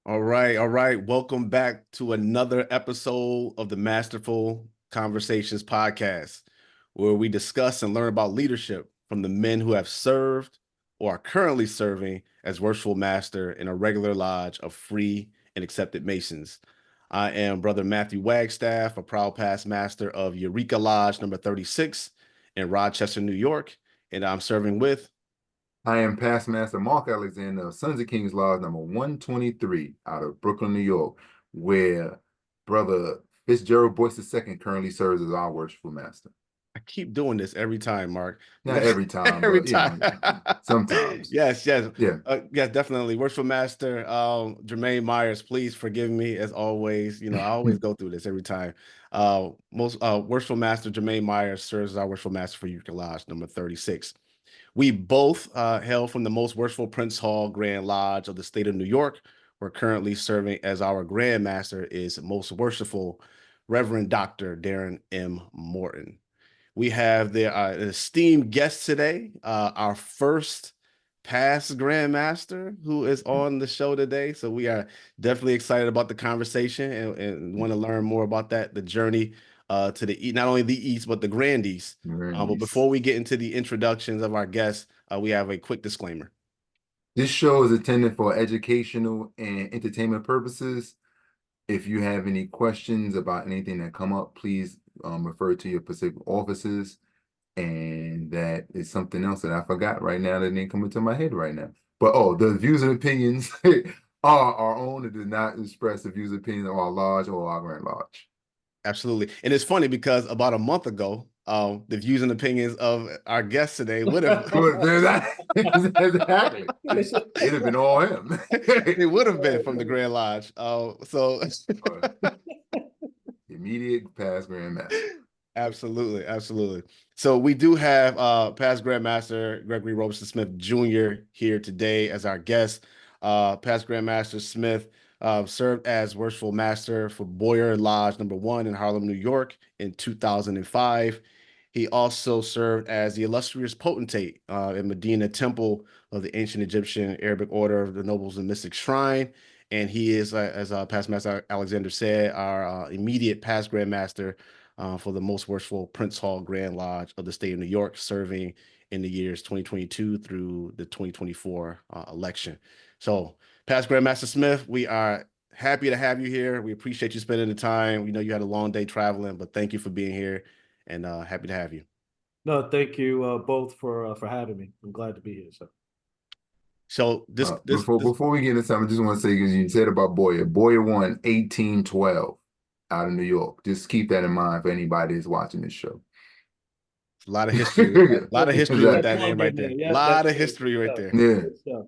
All right, all right. Welcome back to another episode of the Masterful Conversations podcast, where we discuss and learn about leadership from the men who have served or are currently serving as Worshipful Master in a regular lodge of free and accepted Masons. I am Brother Matthew Wagstaff, a proud past master of Eureka Lodge number 36 in Rochester, New York, and I'm serving with. I am Past Master Mark Alexander of Sons of Kings Lodge number 123 out of Brooklyn, New York, where Brother Fitzgerald Boyce II currently serves as our worshipful master. I keep doing this every time, Mark. Not every time, Every but time. sometimes. Yes, yes. Yeah. Yes, definitely. Worshipful Master, Jermaine Myers, please forgive me as always. I always go through this every time. Most Worshipful Master Jermaine Myers serves as our Worshipful Master for Eureka Lodge number 36. We both hail from the Most Worshipful Prince Hall Grand Lodge of the state of New York. We're currently serving as our Grand Master is Most Worshipful Reverend Dr. Darren M. Morton. We have an esteemed guest today, our first past Grandmaster who is on the show today. So we are definitely excited about the conversation and want to learn more about the journey to the not only the East, but the Grand East. But before we get into the introductions of our guests, we have a quick disclaimer. This show is intended for educational and entertainment purposes. If you have any questions about anything that come up, please refer to your specific offices. And that is something else that I forgot right now that didn't come into my head right now. But the views and opinions are our own. It does not express the views and opinions of our lodge or our Grand Lodge. Absolutely. And it's funny because about a month ago, the views and opinions of our guest today would have exactly. It'd have been all him. It would have been from the Grand Lodge. Immediate past Grand Master. Absolutely, absolutely. So we do have past Grand Master Gregory Robertson Smith Jr. here today as our guest. Past Grand Master Smith served as Worshipful Master for Boyer Lodge number 1 in Harlem, New York in 2005. He also served as the illustrious potentate in Medina Temple of the Ancient Egyptian Arabic Order of the Nobles and Mystics Shrine. And he is, as Past Master Alexander said, our immediate past Grand Master for the Most Worshipful Prince Hall Grand Lodge of the state of New York, serving in the years 2022 through the 2024 election. So, past Grand Master Smith, we are happy to have you here. We appreciate you spending the time. We know you had a long day traveling, but thank you for being here and happy to have you. No, thank you both for having me. I'm glad to be here. So before we get into something, I just want to say, because you said about Boyer won 1812 out of New York. Just keep that in mind for anybody that's watching this show. A lot of history, a lot of history with that name right there. A lot of history right there. Yeah,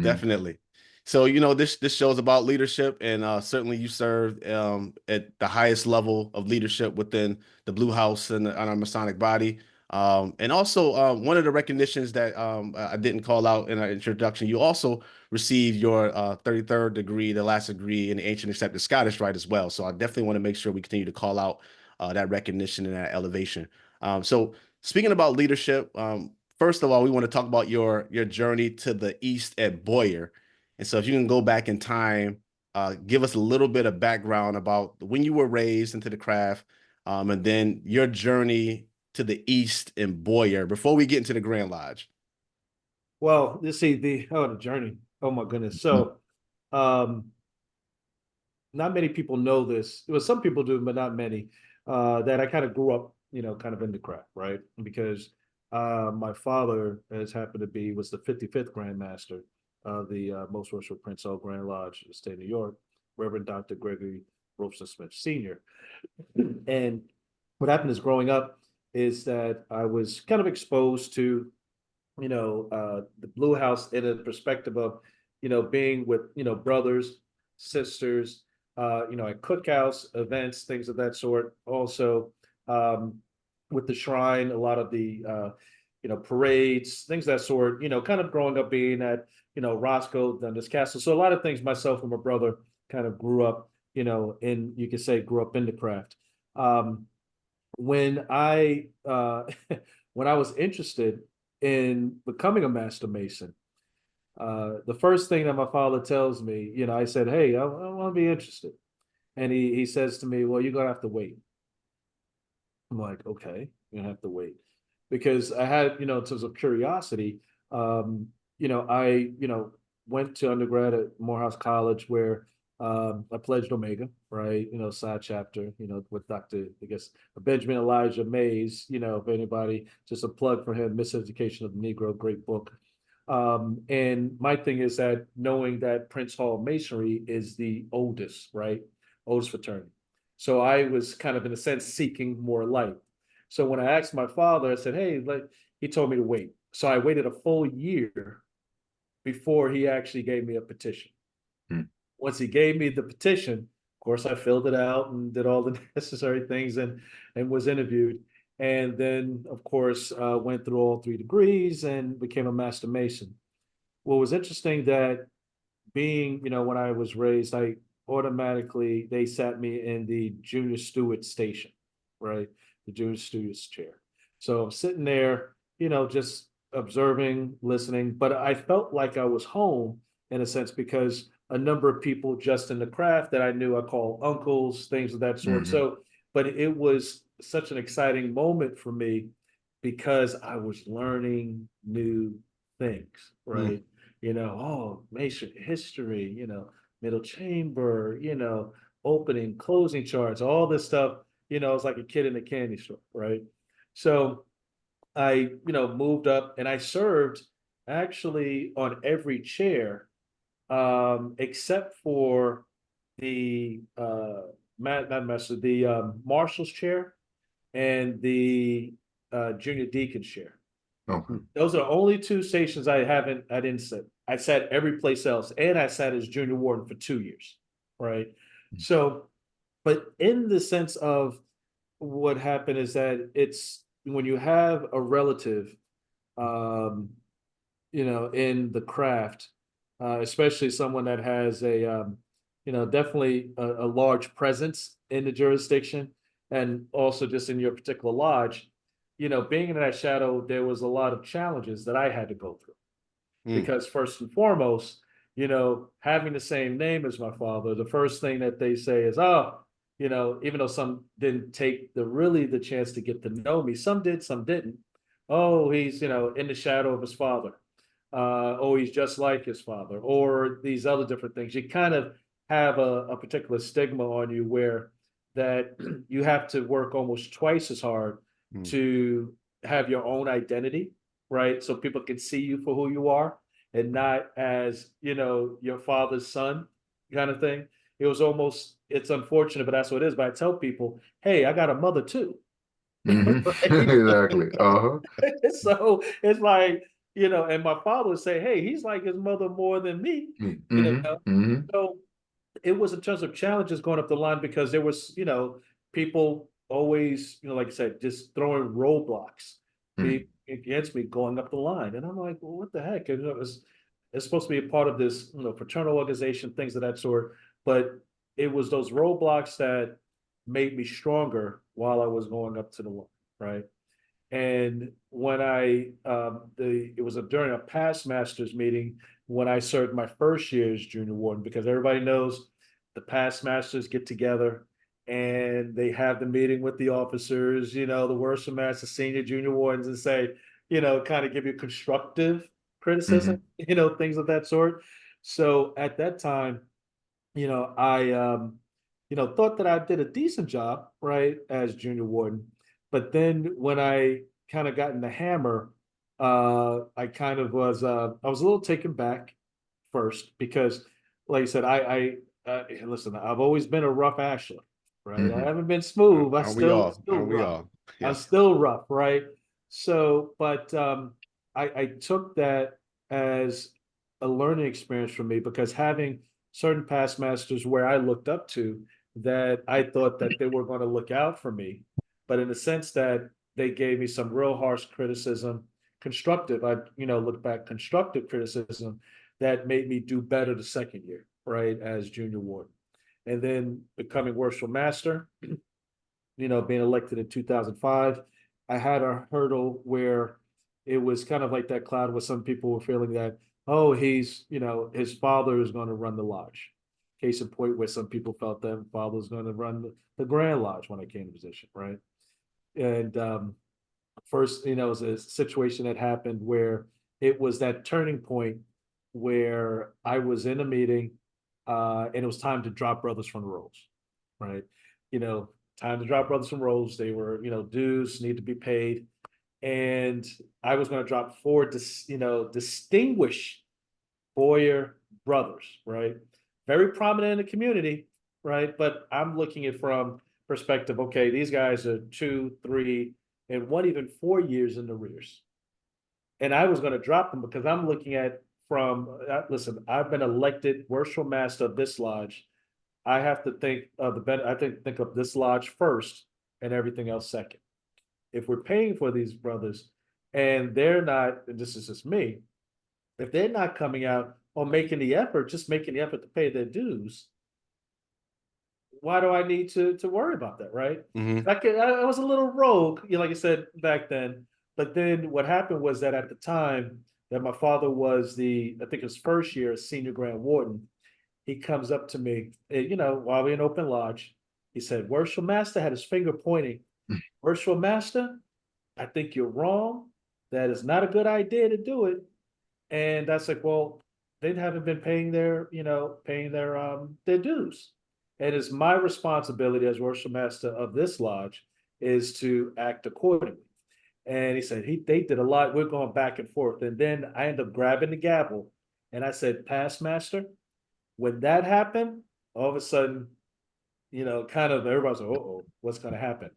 definitely. So, this show's about leadership, and certainly you served at the highest level of leadership within the Blue House and our Masonic body. And also, one of the recognitions that I didn't call out in our introduction, you also received your 33rd degree, the last degree in the Ancient Accepted Scottish Rite as well. So I definitely want to make sure we continue to call out that recognition and that elevation. So speaking about leadership, first of all, we want to talk about your journey to the East at Boyer. And so if you can go back in time, give us a little bit of background about when you were raised into the craft, and then your journey to the East in Boyer before we get into the Grand Lodge. Well, let's see the journey. Oh my goodness. So not many people know this. Well, some people do, but not many. That I kind of grew up, kind of in the craft, right? Because my father was the 55th Grand Master of the Most Worshipful Prince Hall Grand Lodge, the state of New York, Reverend Dr. Gregory Robertson Smith Sr. And what happened is, growing up, is that I was kind of exposed to, the Blue House in a perspective of, being with, brothers, sisters, at cookouts, events, things of that sort. Also, with the shrine, a lot of the, parades, things of that sort, kind of growing up being at, Roscoe, Dundas Castle. So a lot of things myself and my brother kind of grew up, you could say grew up in the craft. When I when I was interested in becoming a Master Mason, The first thing that my father tells me, I said, hey, I want to be interested. And he says to me, well, you're going to have to wait. I'm like, okay, you're gonna have to wait. Because I had, in terms of curiosity, I went to undergrad at Morehouse College where I pledged Omega, right? Side chapter, with Dr. I guess Benjamin Elijah Mays, if anybody, just a plug for him, Miseducation of the Negro, great book. And my thing is that knowing that Prince Hall Masonry is the oldest, right? Oldest fraternity. So I was kind of, in a sense, seeking more light. So when I asked my father, I said, hey, he told me to wait. So I waited a full year before he actually gave me a petition. Hmm. Once he gave me the petition, of course, I filled it out and did all the necessary things and was interviewed. And then, of course, went through all 3 degrees and became a Master Mason. What was interesting that being, when I was raised, they sat me in the junior steward station, right? The junior steward's chair. So I'm sitting there, just observing, listening, but I felt like I was home in a sense because a number of people just in the craft that I knew I called uncles, things of that sort. Mhm. So, but it was such an exciting moment for me because I was learning new things, right? Oh, Mason history, middle chamber, opening, closing charts, all this stuff, it's like a kid in a candy store, right? So I, moved up and I served actually on every chair, except for the not master, the marshal's chair and the junior deacon's chair. Okay. Those are the only 2 stations I didn't sit. I sat every place else, and I sat as junior warden for 2 years, right? So, but in the sense of what happened is that it's when you have a relative, um, in the craft, especially someone that has definitely a large presence in the jurisdiction, and also just in your particular lodge, being in that shadow, there was a lot of challenges that I had to go through. Because first and foremost, having the same name as my father, the first thing that they say is, oh, even though some didn't take the chance to get to know me, some did, some didn't. Oh, he's, in the shadow of his father. Oh, he's just like his father, or these other different things. You kind of have a particular stigma on you where that you have to work almost twice as hard to have your own identity, right? So people can see you for who you are and not as, your father's son kind of thing. It's unfortunate, but that's what it is. But I tell people, hey, I got a mother too. Mhm. Exactly. Uh-huh. So it's like, and my father would say, hey, he's like his mother more than me, Mhm. So it was in terms of challenges going up the line because there was, people always, like I said, just throwing roadblocks Mhm. against me going up the line. And I'm like, well, what the heck? And it's supposed to be a part of this, fraternal organization, things of that sort. But it was those roadblocks that made me stronger while I was going up to the line, right? And when it was during a past masters meeting when I served my first year as junior warden, because everybody knows the past masters get together and they have the meeting with the officers, the worship master, senior, junior wardens, and say, kind of give you constructive criticism, things of that sort. So at that time, I thought that I did a decent job, right, as junior warden. But then when I kind of got in the hammer, I kind of I was a little taken back first because, like I said, listen, I've always been a rough ashler, right? I Mhm. haven't been smooth. Aren't we all? Still Aren't we rough. all? I'm Yeah. still rough, right? So, but I took that as a learning experience for me because having certain past masters where I looked up to that I thought that they were going to look out for me, but in the sense that they gave me some real harsh criticism, constructive, I look back, constructive criticism that made me do better the second year, right, as junior warden. And then becoming worshipful master, being elected in 2005, I had a hurdle where it was kind of like that cloud where some people were feeling that oh, he's, his father is going to run the lodge. Case in point, where some people felt that father was going to run the Grand Lodge when I came to position, right? And first, it was a situation that happened where it was that turning point where I was in a meeting, and it was time to drop brothers from the rolls, right? Time to drop brothers from rolls. They were, dues need to be paid, and I was going to drop four, distinguished Boyer brothers, right? Very prominent in the community, right? But I'm looking at from perspective, okay, these guys are 2, 3, and one even 4 years in the rears. And I was going to drop them because I'm looking at listen, I've been elected worshipful master of this lodge. I have to think of think of this lodge first and everything else second. If we're paying for these brothers and they're not, and this is just me, if they're not coming out or making the effort, just making the effort to pay their dues, why do I need to worry about that, right? Mhm. I was a little rogue, like I said back then. But then what happened was that at the time that my father was I think his first year as senior grand warden, he comes up to me, while we're in open lodge, he said, Worshipful Master, had his finger pointing. Worshipful Master, I think you're wrong. That is not a good idea to do it. And that's like, well, they haven't been paying their dues. And it's my responsibility as worship master of this lodge is to act accordingly. And he said, they did a lot. We're going back and forth. And then I end up grabbing the gavel and I said, past master, when that happened, all of a sudden, kind of everybody's like, uh-oh, what's going to happen?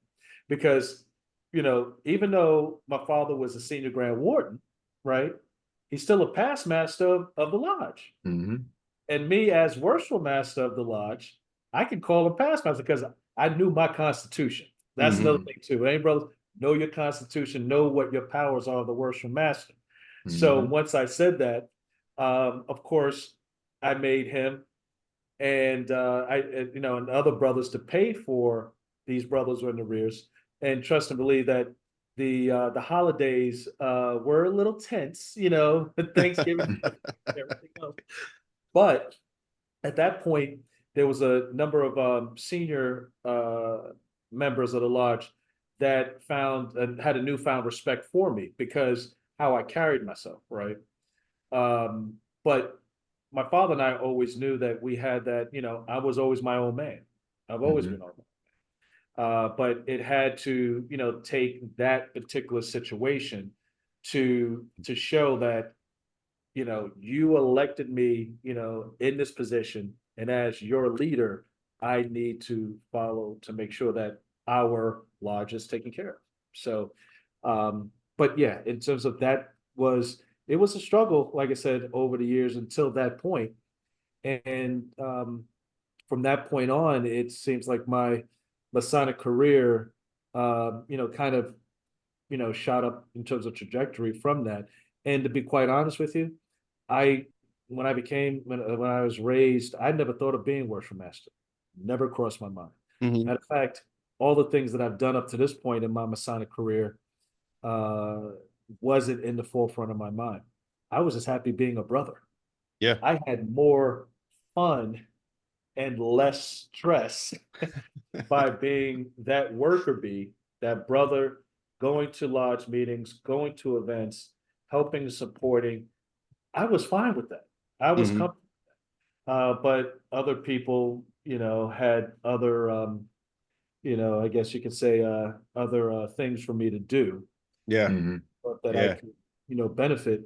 Because, even though my father was a senior grand warden, right? He's still a past master of the lodge. Mm-hmm. And me as worshipful master of the lodge, I can call him past master because I knew my constitution. That's another thing too. Hey, brothers, know your constitution, know what your powers are of the worshipful master. So once I said that, of course, I made him and and other brothers to pay for these brothers who are in the rears, and trust and believe that the holidays were a little tense, Thanksgiving, everything else. But at that point, there was a number of senior members of the lodge that found and had a newfound respect for me because how I carried myself, right? But my father and I always knew that we had that, I was always my own man. I've always been my own man. But it had to, take that particular situation to show that, you elected me, in this position, and as your leader, I need to follow to make sure that our lodge is taken care of. So, but yeah, in terms of that it was a struggle, like I said, over the years until that point. And from that point on, it seems like my Masonic career, kind of, shot up in terms of trajectory from that. And to be quite honest with you, when I was raised, I never thought of being worship master. Never crossed my mind. Matter of fact, all the things that I've done up to this point in my Masonic career wasn't in the forefront of my mind. I was just happy being a brother. Yeah. I had more fun and less stress by being that worker bee, that brother, going to lodge meetings, going to events, helping, supporting. I was fine with that. I was comfortable. But other people, had other, I guess you could say, other things for me to do. Yeah. But that I could, benefit,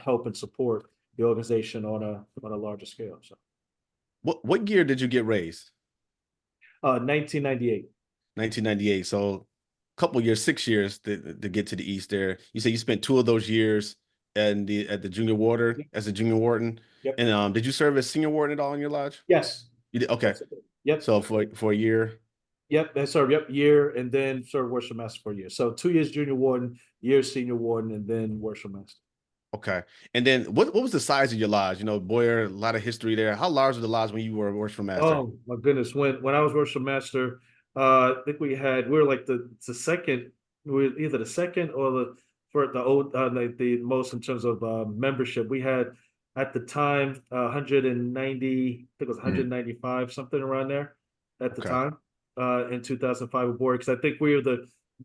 help and support the organization on a larger scale. So, What year did you get raised? 1998. 1998. So a couple years, 6 years to get to the East there. You say you spent 2 of those years at the junior warden as a junior warden. Yep. And did you serve as senior warden at all in your lodge? Yes. You did? Okay. Yep. So for a year. Yep, and served year, and then served worship master for a year. So 2 years junior warden, year senior warden, and then worship master. Okay. And then what was the size of your lodge? Boyer, a lot of history there. How large was the lodge when you were worshipful master? Oh my goodness. When I was worship master, I think we were like the second, we were either the second or the for the old, like the most in terms of membership. We had at the time 190, I think it was 195, something around there at the Okay. time in 2005 aboard. Because I think we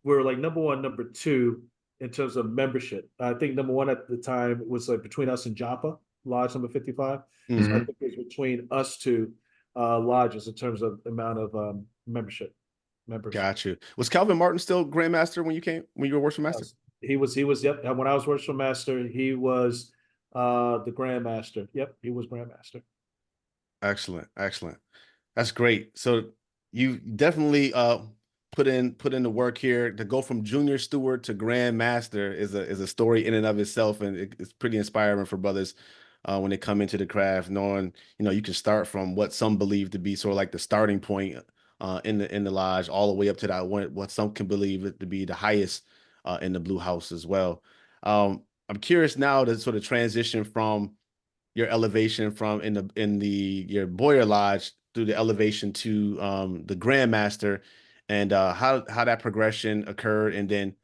were like number one, number two in terms of membership. I think number one at the time was like between us and Joppa, Lodge number 55. So I Mhm. think it was between us two lodges in terms of amount of membership members. Got you. Was Calvin Martin still Grandmaster when you were Worship Master? Yep. When I was Worshipful Master, he was the Grand Master. Yep, he was Grand Master. Excellent, excellent. That's great. So you definitely put in the work here to go from junior steward to Grand Master is a story in and of itself, and it's pretty inspiring for brothers when they come into the craft, knowing you can start from what some believe to be sort of like the starting point in the lodge, all the way up to that one what some can believe it to be the highest in the Blue House as well. I'm curious now to sort of transition from your elevation from in the your Boyer Lodge through the elevation to the Grandmaster, and how that progression occurred, and then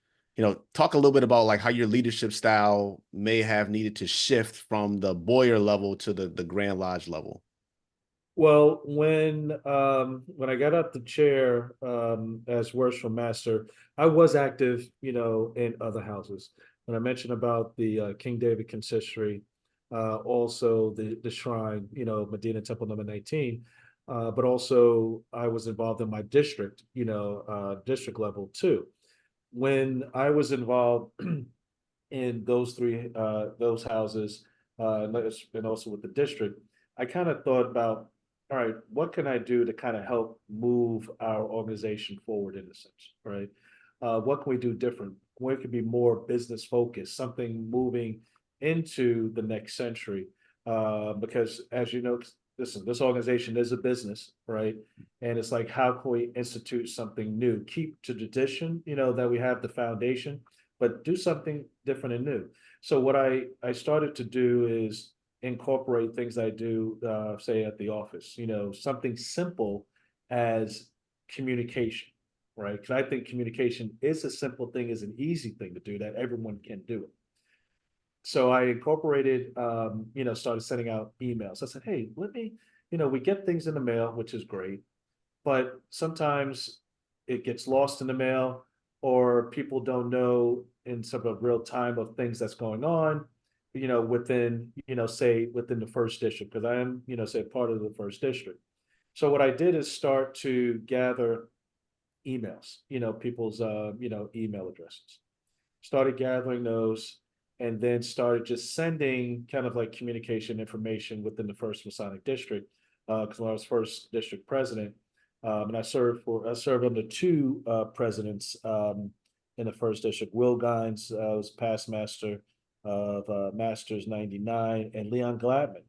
talk a little bit about like how your leadership style may have needed to shift from the Boyer level to the Grand Lodge level. Well, when I got out the chair as Worshipful Master, I was active, in other houses. When I mentioned about the King David Consistory, also the shrine, Medina Temple number 19, but also I was involved in my district, district level too. When I was involved in those houses, and also with the district, I kind of thought about, all right, what can I do to kind of help move our organization forward in a sense, right? What can we do different? Where could be more business focused, something moving into the next century? Because as you know, listen, this organization is a business, right? And it's like, how can we institute something new? Keep to tradition, that we have the foundation, but do something different and new. So what I started to do is incorporate things I do, say at the office, something simple as communication, right? Because I think communication is a simple thing, is an easy thing to do that everyone can do it. So I incorporated, started sending out emails. I said, hey, let me, we get things in the mail, which is great, but sometimes it gets lost in the mail, or people don't know in some of real time of things that's going on, within, say within the first district, because I am, say part of the first district. So what I did is start to gather emails, people's, email addresses, started gathering those, and then started just sending kind of like communication information within the first Masonic district. Because when I was first district president, and I served under two presidents in the first district. Will Gines was past master of Masters 99, and Leon Gladman,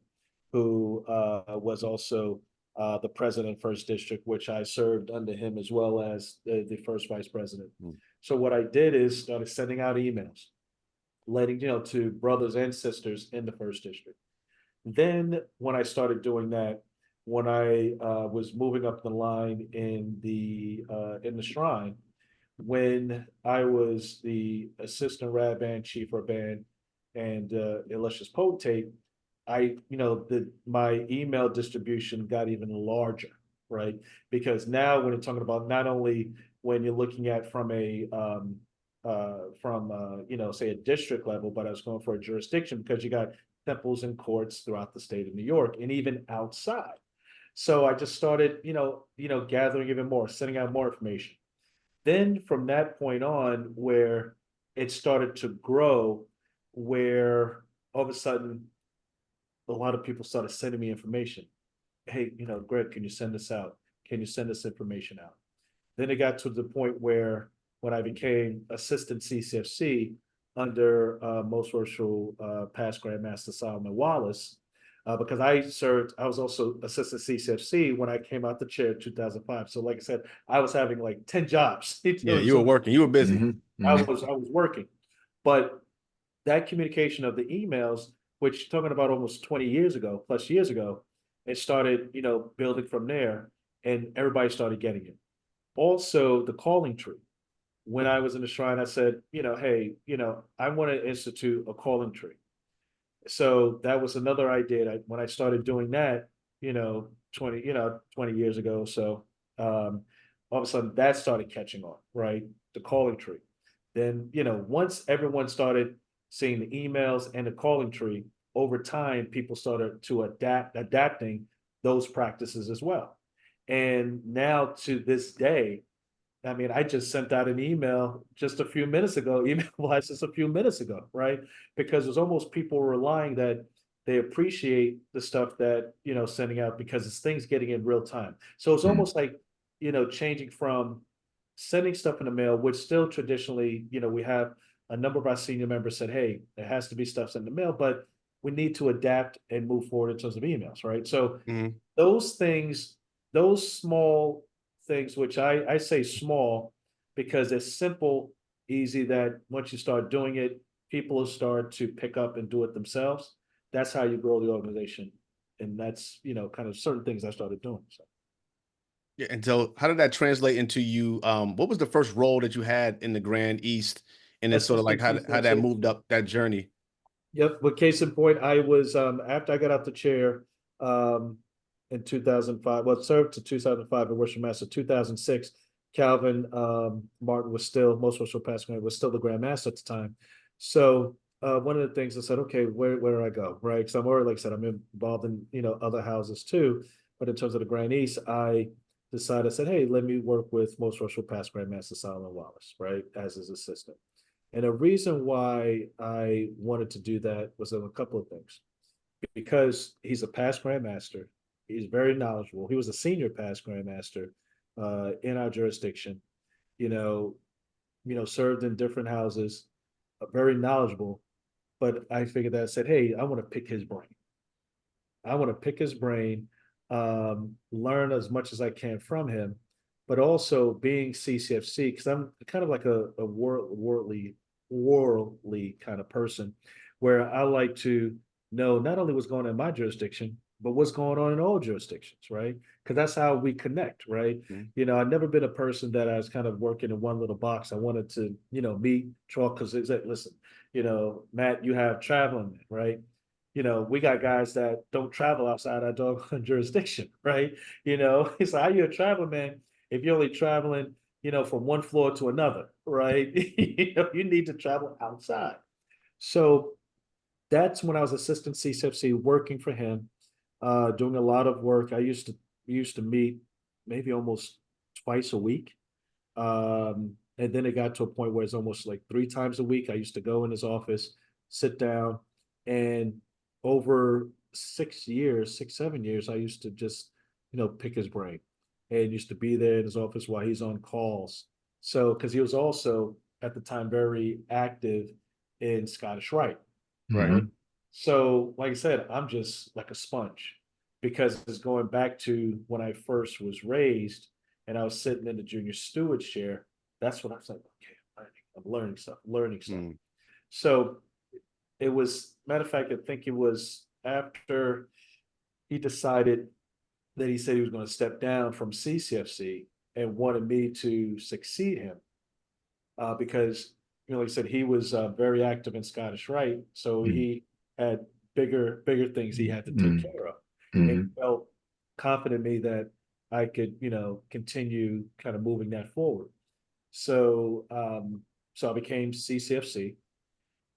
who was also the president first district, which I served under him as well as the first vice president. Mm. So what I did is started sending out emails, letting to brothers and sisters in the first district. Then when I started doing that, when I was moving up the line in the shrine, when I was the assistant rabban, chief rabban, and illustrious potentate, my email distribution got even larger, right? Because now when you're talking about not only when you're looking at from say a district level, but I was going for a jurisdiction, because you got temples and courts throughout the state of New York and even outside. So I just started, gathering even more, sending out more information. Then from that point on, where it started to grow, where all of a sudden a lot of people started sending me information. Hey, Greg, can you send this out? Can you send this information out? Then it got to the point where when I became assistant CCFC under Most Worshipful past Grand Master Solomon Wallace, because I was also assistant CCFC when I came out the chair in 2005. So like I said, I was having like 10 jobs. Yeah, you were working. You were busy. I was working. But that communication of the emails, which talking about almost 20 years ago, plus years ago, it started, building from there, and everybody started getting it. Also, the calling tree. when I was in the shrine, I said, hey, I want to institute a calling tree. So that was another idea. When I started doing that, 20 years ago. So all of a sudden that started catching on, right? The calling tree. Then, once everyone started seeing the emails and the calling tree, over time, people started to adapting those practices as well. And now to this day, I mean, I just sent out an email just a few minutes ago, email blast just a few minutes ago, right? Because it's almost people relying that they appreciate the stuff that, sending out because it's things getting in real time. So it's almost like, changing from sending stuff in the mail, which still traditionally, we have a number of our senior members said, hey, there has to be stuff sent in the mail, but we need to adapt and move forward in terms of emails, right? So those things, those small things, which I say small because it's simple, easy, that once you start doing it, people will start to pick up and do it themselves. That's how you grow the organization. And that's, kind of certain things I started doing. So. Yeah, and so how did that translate into you? What was the first role that you had in the Grand East? And then sort of like how that moved up that journey? Yep. But case in point, I was after I got out the chair in 2005, well, served to 2005 at Worshipful Master. 2006, Calvin Martin was still, Most Worshipful Pastor was still the Grand Master at the time. So one of the things I said, okay, where do I go? Right. Because I'm already, like I said, I'm involved in, other houses too. But in terms of the Grand East, I decided, I said, hey, let me work with Most Worshipful Past Grand Master Solomon Wallace, right, as his assistant. And the reason why I wanted to do that was a couple of things. Because he's a past Grand Master, he's very knowledgeable. He was a senior past Grand Master in our jurisdiction, served in different houses, very knowledgeable. But I figured that I said, hey, I want to pick his brain. I want to pick his brain, learn as much as I can from him, but also being CCFC, because I'm kind of like a worldly kind of person, where I like to know not only what's going on in my jurisdiction, but what's going on in all jurisdictions, right? Because that's how we connect, right? I've never been a person that I was kind of working in one little box. I wanted to, meet, talk, because it's like, listen, Matt, you have traveling, right? We got guys that don't travel outside our dog jurisdiction, right? It's like, how you a traveler, man, if you're only traveling, from one floor to another, right? You need to travel outside. So that's when I was assistant CCFC working for him, doing a lot of work. We used to meet maybe almost twice a week. And then it got to a point where it's almost like 3 times a week. I used to go in his office, sit down, and over 6 years, 7 years, I used to just, pick his brain and used to be there in his office while he's on calls. So, because he was also at the time very active in Scottish Rite. Right. So, like I said, I'm just like a sponge because it's going back to when I first was raised and I was sitting in the junior steward chair. That's when I was like, okay, I'm learning stuff. So it was, matter of fact, I think it was after he decided that he said he was going to step down from CCFC and wanted me to succeed him because, like I said, he was very active in Scottish Rite, so he had bigger things he had to take care of, and felt confident in me that I could, continue kind of moving that forward. So, so I became CCFC,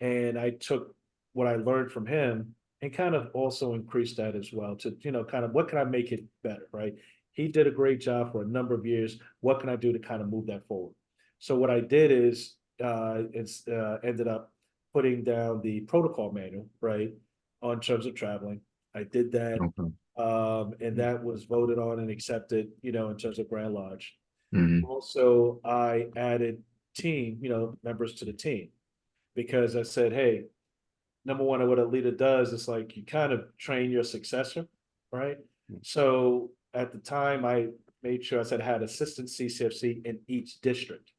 and I took what I learned from him and kind of also increased that as well to, kind of what can I make it better, right? He did a great job for a number of years. What can I do to kind of move that forward? So what I did is ended up putting down the protocol manual, right, on terms of traveling. I did that, and that was voted on and accepted, in terms of Grand Lodge. Also, I added team, members to the team because I said, hey, number one, what a leader does is like you kind of train your successor, right? So at the time, I made sure I said I had assistant CCFC in each district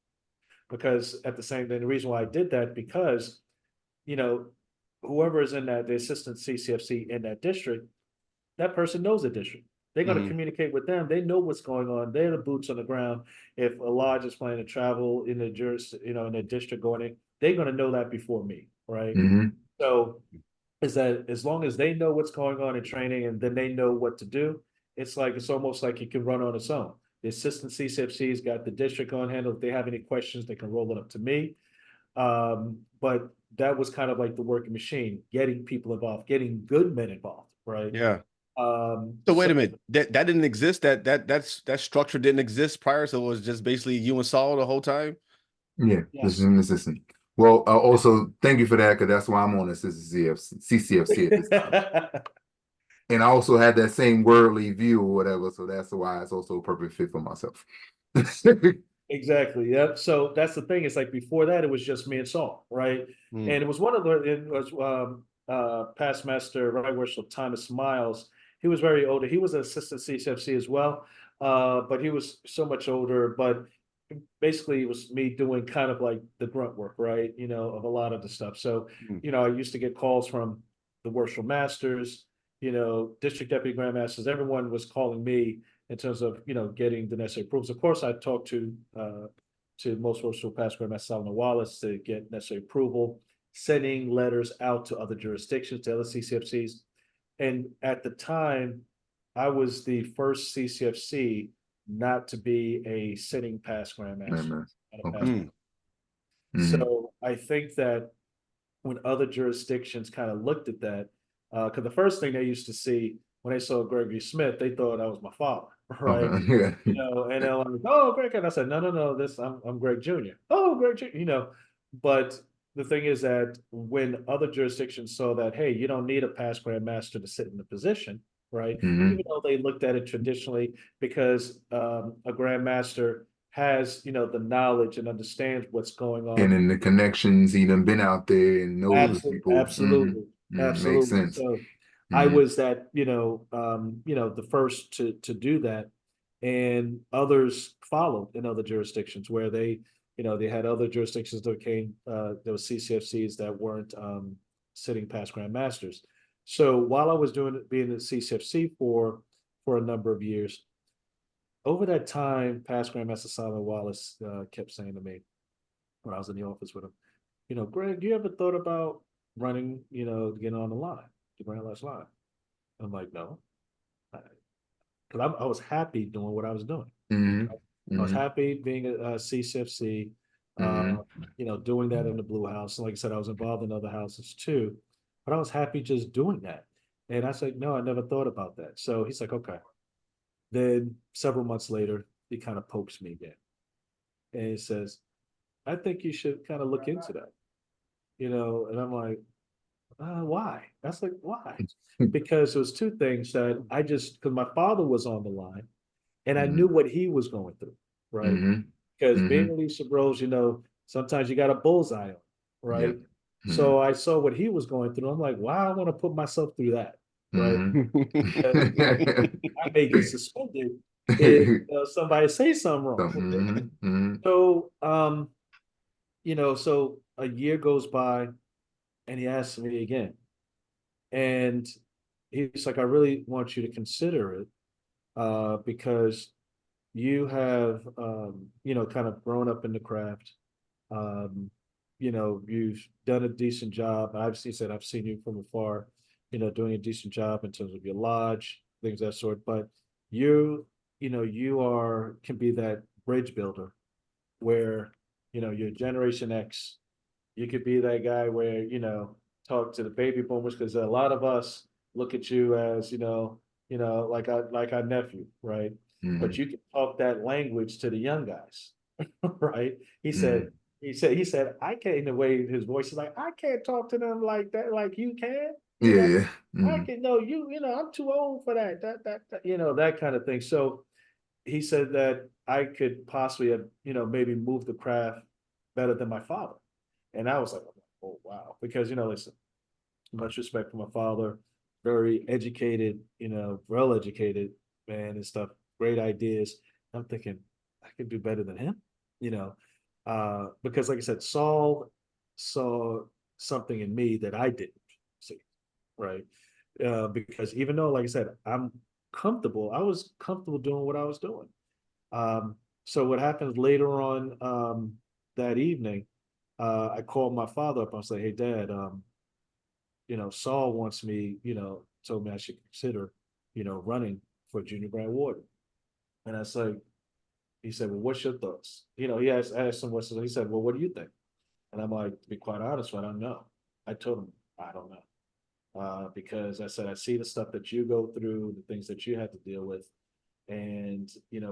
because at the same time, the reason why I did that because, whoever is in the assistant CCFC in that district, that person knows the district. They're going to Mhm. communicate with them. They know what's going on. They're the boots on the ground. If a lodge is planning to travel in the in the district going in, they're going to know that before me, right? Mm-hmm. So is that as long as they know what's going on in training and then they know what to do, it's almost like you can run on its own. The assistant CCFC's got the district on handle. If they have any questions, they can roll it up to me. But that was kind of like the working machine, getting people involved, getting good men involved, right? Yeah. So So wait a minute. That didn't exist. That structure didn't exist prior. So it was just basically you and Saul the whole time. Yeah, this is yes. an assistant. Well, also thank you for that, because that's why I'm on assistant CCFC at this time. And I also had that same worldly view or whatever, so that's why it's also a perfect fit for myself. Exactly. Yep. So that's the thing. It's like before that, it was just me and Saul, right? Mm. And it was it was past master, right worshipful Thomas Miles. He was very older. He was an assistant CCFC as well. But he was so much older. But basically it was me doing kind of like the grunt work, right? Of a lot of the stuff. So, Mm. I used to get calls from the worshipful masters, district deputy grand masters, everyone was calling me in terms of getting the necessary approvals. Of course, I talked to Most Worshipful Past Grand Master Solomon Wallace to get necessary approval, sending letters out to other jurisdictions, to other CCFCs. And at the time, I was the first CCFC not to be a sitting past Grand Master. Man. Not a past Okay. Mm. Mm-hmm. So I think that when other jurisdictions kind of looked at that, because the first thing they used to see when they saw Gregory Smith, they thought I was my father, right? Okay. Yeah. And they're like, "Oh, Greg," and I said, "No, no, no, I'm Greg Jr." "Oh, Greg Jr." But the thing is that when other jurisdictions saw that, hey, you don't need a past Grand Master to sit in the position, right? Mm-hmm. Even though they looked at it traditionally, because a Grand Master has the knowledge and understands what's going And on. then the connections, he done been out there and knows Mm. people. Mm-hmm. Absolutely, Makes absolutely. sense. So I Mm-hmm. was that, the first to do that, and others followed in other jurisdictions where they had other jurisdictions that came, there was CCFCs that weren't sitting past Grand Masters. So while I was being a CCFC for a number of years, over that time, past Grand Master Solomon Wallace kept saying to me when I was in the office with him, Greg, you ever thought about running, getting on the line, the Grand Last line? I'm like, no, because I was happy doing what I was doing. Mm-hmm. I was Mm-hmm. happy being a CCFC, Mm-hmm. doing that in the Blue House. And like I said, I was involved in other houses too, but I was happy just doing that. And I said, no, I never thought about that. So he's like, okay. Then several months later, he kind of pokes me again. And he says, I think you should kind of look into that, and I'm like, why? That's like, why? Because there was two things that because my father was on the line and I Mm-hmm. knew what he was going through, right? Mm-hmm. Because Mm-hmm. being Alicia Bros, sometimes you got a bullseye on, Yeah. right? Mm-hmm. So I saw what he was going through. I'm like, why I want to put myself through that, right? Mm-hmm. Because I may get suspended if somebody say something So, wrong. mm-hmm. Mm-hmm. So, so a year goes by and he asks me again. And he's like, I really want you to consider it because you have, kind of grown up in the craft. You've done a decent job. He said, I've seen you from afar, doing a decent job in terms of your lodge, things of that sort. But can be that bridge builder where, you're Generation X. You could be that guy where, talk to the baby boomers because a lot of us look at you as, like our nephew, right? But Mm-hmm. you can talk that language to the young guys, right? He Mm-hmm. said, I can't, in the way his voice is like, I can't talk to them like that, like you can, Yeah. I Mm-hmm. can, no, I'm too old for that, that kind of thing. So he said that I could possibly have, maybe move the craft better than my father. And I was like, oh, wow. Because, listen, much respect for my father, very educated, well educated man and stuff, great ideas. I'm thinking I could do better than him, because like I said, Saul saw something in me that I didn't see, right? Because even though, like I said, I'm comfortable. I was comfortable doing what I was doing. So what happens later on that evening, I called my father up. I was like, "Hey, Dad, Saul wants me, told me I should consider, running for junior grand warden." And I said, he said, "Well, what's your thoughts?" I asked him what's. He said, "Well, what do you think?" And I'm like, to be quite honest, I don't know. I told him I don't know. Because I said, I see the stuff that you go through, the things that you had to deal with. And,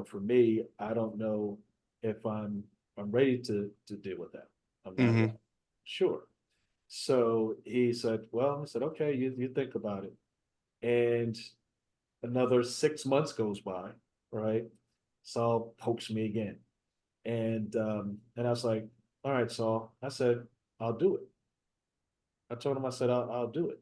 for me, I don't know if I'm ready to deal with that. I'm not Hmm. yet. Sure. So he said, well, I said, okay, you think about it. And another 6 months goes by, right? Saul pokes me again. And I was like, all right, Saul. I said, I'll do it. I told him, I said, I'll do it.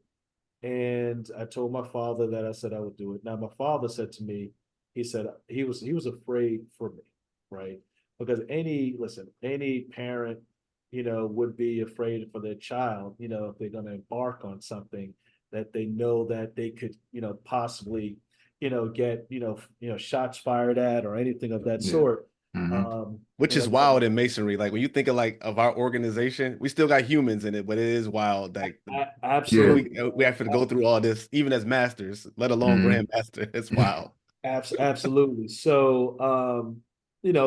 And I told my father that I said I would do it. Now my father said to me, he said he was afraid for me, right? Because any parent, would be afraid for their child, if they're going to embark on something that they know that they could, possibly, get, shots fired at or anything of that Yeah. sort. Hmm. Um, Which you is know, but wild in masonry. Like when you think of like of our organization, we still got humans in it, but it is wild. Like Yeah. absolutely, we have to go through all this, even as masters, let alone Hmm. grandmaster. It's wild. Absolutely. So,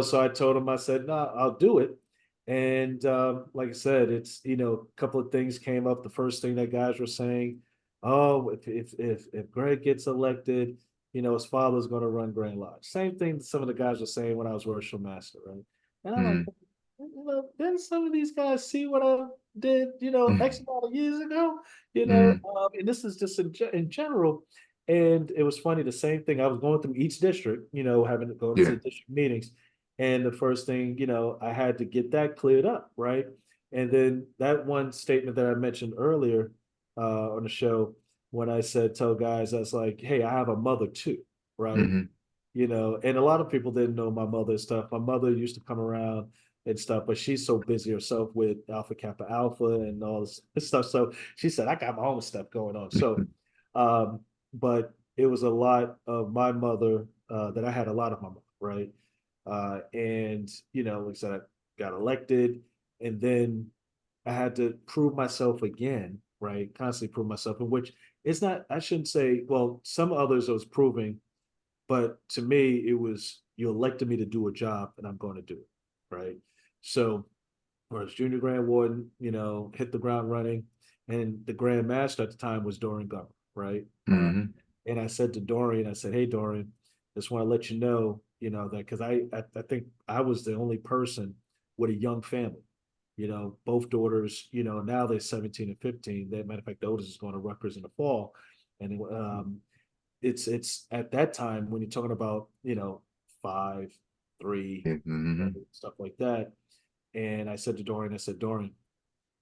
so I told him, I said, no, I'll do it. And like I said, it's, a couple of things came up. The first thing that guys were saying, oh, if Greg gets elected, his father's going to run Grand Lodge. Same thing some of the guys were saying when I was Worshipful Master, right? And I'm like, Hmm. didn't some of these guys see what I did, X amount of years ago, Hmm. and this is just in general. And it was funny, the same thing. I was going through each district, having to go to Yeah. the district meetings. And the first thing, I had to get that cleared up, right? And then that one statement that I mentioned earlier on the show, when I said, tell guys, I was like, hey, I have a mother too, right? Hmm. And a lot of people didn't know my mother and stuff. My mother used to come around and stuff, but she's so busy herself with Alpha Kappa Alpha and all this stuff. So she said, I got my own stuff going on. So, um, but it was a lot of my mother that I had a lot of my mother, right? And, like I said, I got elected and then I had to prove myself again, right? Constantly prove myself, in which it's not, I shouldn't say, well, some others I was proving, but to me, it was you elected me to do a job and I'm going to do it. Right. So, whereas junior grand warden, hit the ground running. And the grand master at the time was Dorian Gummer. Right. Hmm. And I said to Dorian, I said, hey, Dorian, just want to let you know, that because I think I was the only person with a young family. Both daughters, now they're 17 and 15. That matter of fact, the oldest is going to Rutgers in the fall. And it's at that time when you're talking about 5, 3, Hmm. stuff like that. And I said to Dorian, I said, Dorian,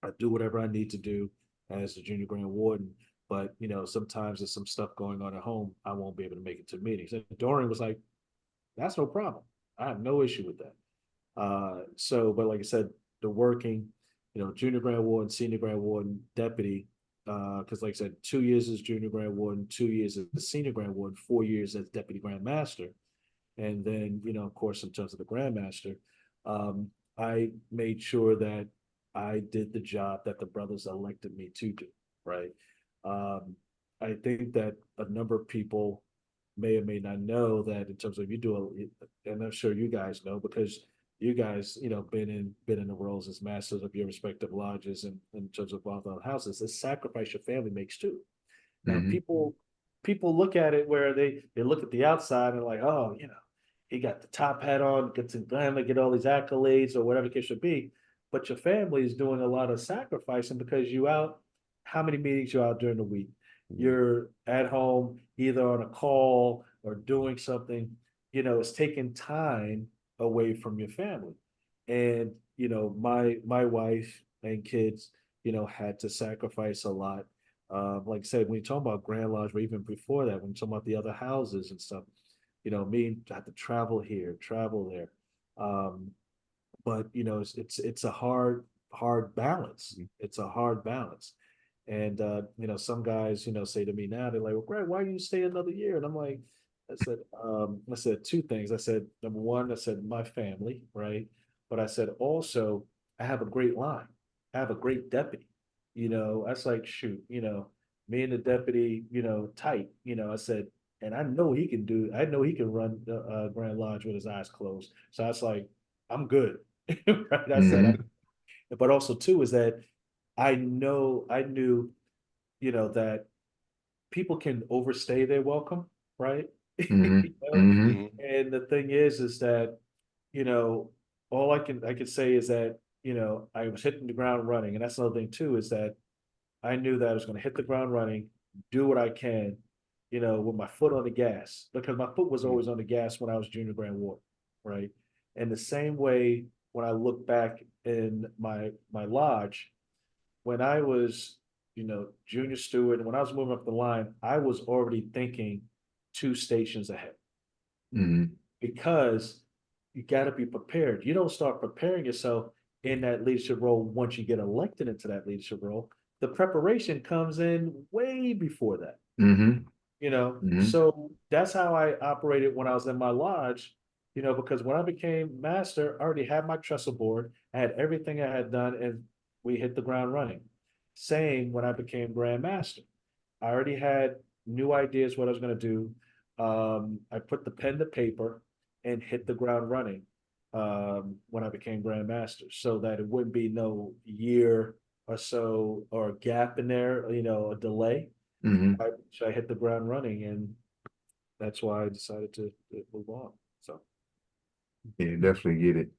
I do whatever I need to do as the junior grand warden, but sometimes there's some stuff going on at home, I won't be able to make it to meetings. And Dorian was like, that's no problem, I have no issue with that. But like I said, the working, junior grand warden, senior grand warden, deputy, because like I said, 2 years as junior grand warden, 2 years as senior grand warden, 4 years as deputy grand master. And then, of course, in terms of the grand master, um, I made sure that I did the job that the brothers elected me to do, right? Um, I think that a number of people may or may not know that in terms of and I'm sure you guys know because you guys, been in the roles as masters of your respective lodges and in terms of wealth houses, the sacrifice your family makes too. Now, Hmm. people look at it where they look at the outside and like, oh, he got the top hat on, gets in glamour, get all these accolades or whatever the case should be. But your family is doing a lot of sacrificing because you out. How many meetings you out during the week? You're at home, either on a call or doing something. It's taking time away from your family. And my wife and kids, had to sacrifice a lot. Like I said, when you talk about Grand Lodge, or even before that, when you talk about the other houses and stuff, me I have to travel here, travel there. Um, but it's a hard balance. It's a hard balance. And some guys, say to me now, they're like, well, Greg, why do you stay another year? And I'm like, I said two things. I said, number one, I said my family, right? But I said also, I have a great line. I have a great deputy. That's like, shoot, me and the deputy, tight. I said, and I know he can run the Grand Lodge with his eyes closed. So I was like, I'm good. Right. I said, Mm-hmm. but also too is that I knew, that people can overstay their welcome, right? Mm-hmm. Mm-hmm. Mhm. And the thing is that, you know, all I can say is that, I was hitting the ground running. And that's another thing too, is that I knew that I was going to hit the ground running, do what I can, with my foot on the gas, because my foot was always on the gas when I was junior grand ward, right? And the same way when I look back in my lodge, when I was, junior steward, and when I was moving up the line, I was already thinking two stations ahead Mm-hmm. because you got to be prepared. You don't start preparing yourself in that leadership role once you get elected into that leadership role. The preparation comes in way before that, Mm-hmm. So that's how I operated when I was in my lodge, because when I became master, I already had my trestle board, I had everything I had done, and we hit the ground running. Same when I became grand master. I already had new ideas what I was going to do. I put the pen to paper and hit the ground running when I became grand master, so that it wouldn't be no year or so or a gap in there, a delay. Mm-hmm. I hit the ground running, and that's why I decided to move on. So Yeah, definitely get it.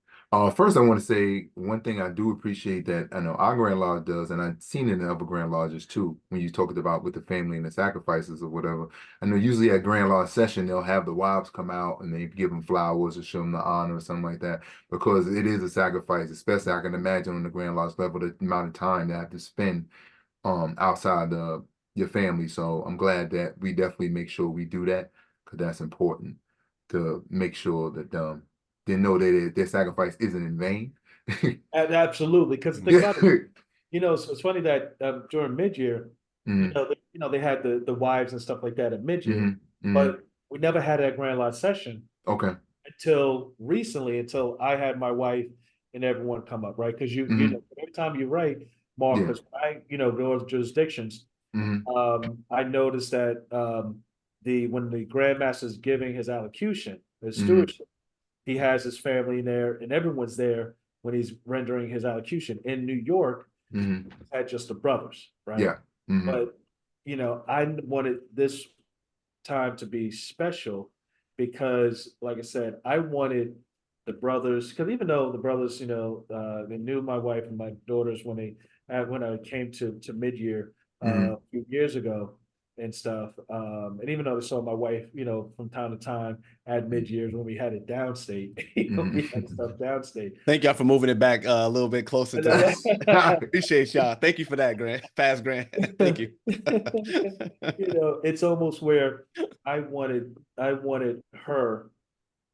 First, I want to say one thing I do appreciate that I know our Grand Lodge does, and I've seen it in other Grand Lodges too, when you talked about with the family and the sacrifices or whatever. I know usually at Grand Lodge session, they'll have the wives come out and they give them flowers or show them the honor or something like that, because it is a sacrifice, especially I can imagine on the Grand Lodge level, the amount of time they have to spend outside of your family. So I'm glad that we definitely make sure we do that, because that's important to make sure that they know that their sacrifice isn't in vain. absolutely, because the thing Mhm. about it, so it's funny that during mid-year, Mm-hmm. they had the wives and stuff like that at mid-year, Mm-hmm. Mm-hmm. but we never had that grand lodge session Okay. until recently, until I had my wife and everyone come up, right? Because Mm-hmm. every time you write, Mark, Yeah. because I, go to jurisdictions, Mm-hmm. I noticed that when the grandmaster is giving his allocution, his Mm-hmm. stewardship, he has his family in there, and everyone's there when he's rendering his allocution. In New York, Mm-hmm. had just the brothers, right? Yeah. Mm-hmm. But I wanted this time to be special because, like I said, I wanted the brothers, because even though the brothers, they knew my wife and my daughters when I came to mid year Mm-hmm. a few years ago and stuff, and even though they saw my wife, from time to time at mid years when we had it downstate, we had Mm-hmm. stuff downstate. Thank y'all for moving it back a little bit closer to us. Appreciate y'all. Thank you for that, Grant. Past Grant. Thank you. It's almost where I wanted her,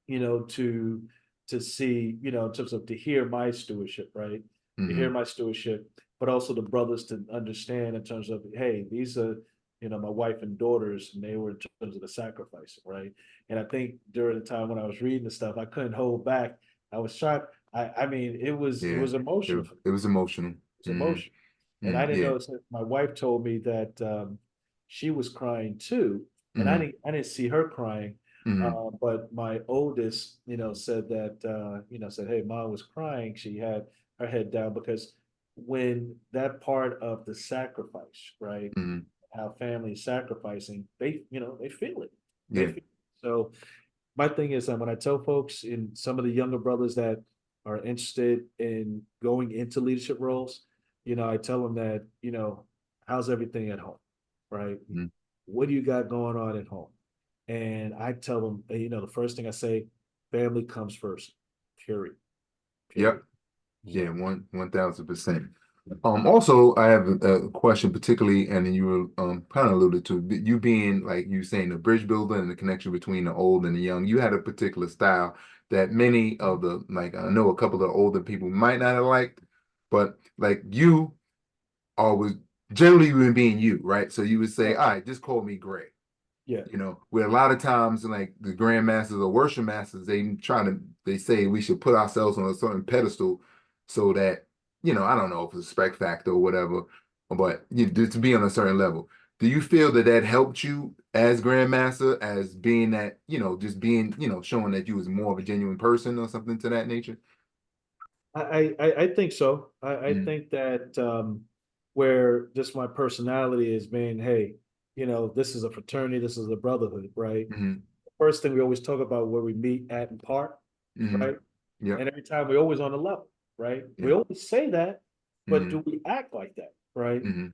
to see, in terms of to hear my stewardship, right? To hear Mm-hmm. my stewardship, but also the brothers to understand in terms of, hey, these are, my wife and daughters, and they were in terms of the sacrifice, right? And I think during the time when I was reading the stuff, I couldn't hold back. I was trying. I mean, it Yeah. was emotional. It was emotional. It's Mm-hmm. emotion. And I Mm-hmm. didn't Yeah. know, so my wife told me that she was crying too. And Mm-hmm. I didn't see her crying. Mm-hmm. But my oldest, said that, said, hey, mom was crying. She had her head down because when that part of the sacrifice, right? Mm-hmm. How family is sacrificing, they feel it. They Yeah. feel it. So my thing is that when I tell folks and some of the younger brothers that are interested in going into leadership roles, I tell them that, how's everything at home, right? Mm-hmm. What do you got going on at home? And I tell them, the first thing I say, family comes first, period, Yep. period. Yeah, Mhm. 1000%. Also, I have a question, particularly, and then you were kind of alluded to you being like you saying the bridge builder and the connection between the old and the young. You had a particular style that many of the like I know a couple of older people might not have liked, but like you always generally you were being you, right? So you would say, Right. all right, just call me Greg. Yeah. You know, where a lot of times like the grandmasters or worship masters, they say we should put ourselves on a certain pedestal so that, you know, I don't know if it's a respect factor or whatever, but to be on a certain level. Do you feel that that helped you as grandmaster, as being that, you know, just being, you know, showing that you was more of a genuine person or something to that nature? I think so. I Mm-hmm. think that where just my personality is being, hey, this is a fraternity, this is a brotherhood, right? Mm-hmm. First thing we always talk about where we meet at and part, Mm-hmm. right? Yep. And every time we're always on the level, right? We Yeah. always say that, but Mm-hmm. do we act like that, right? Mm-hmm.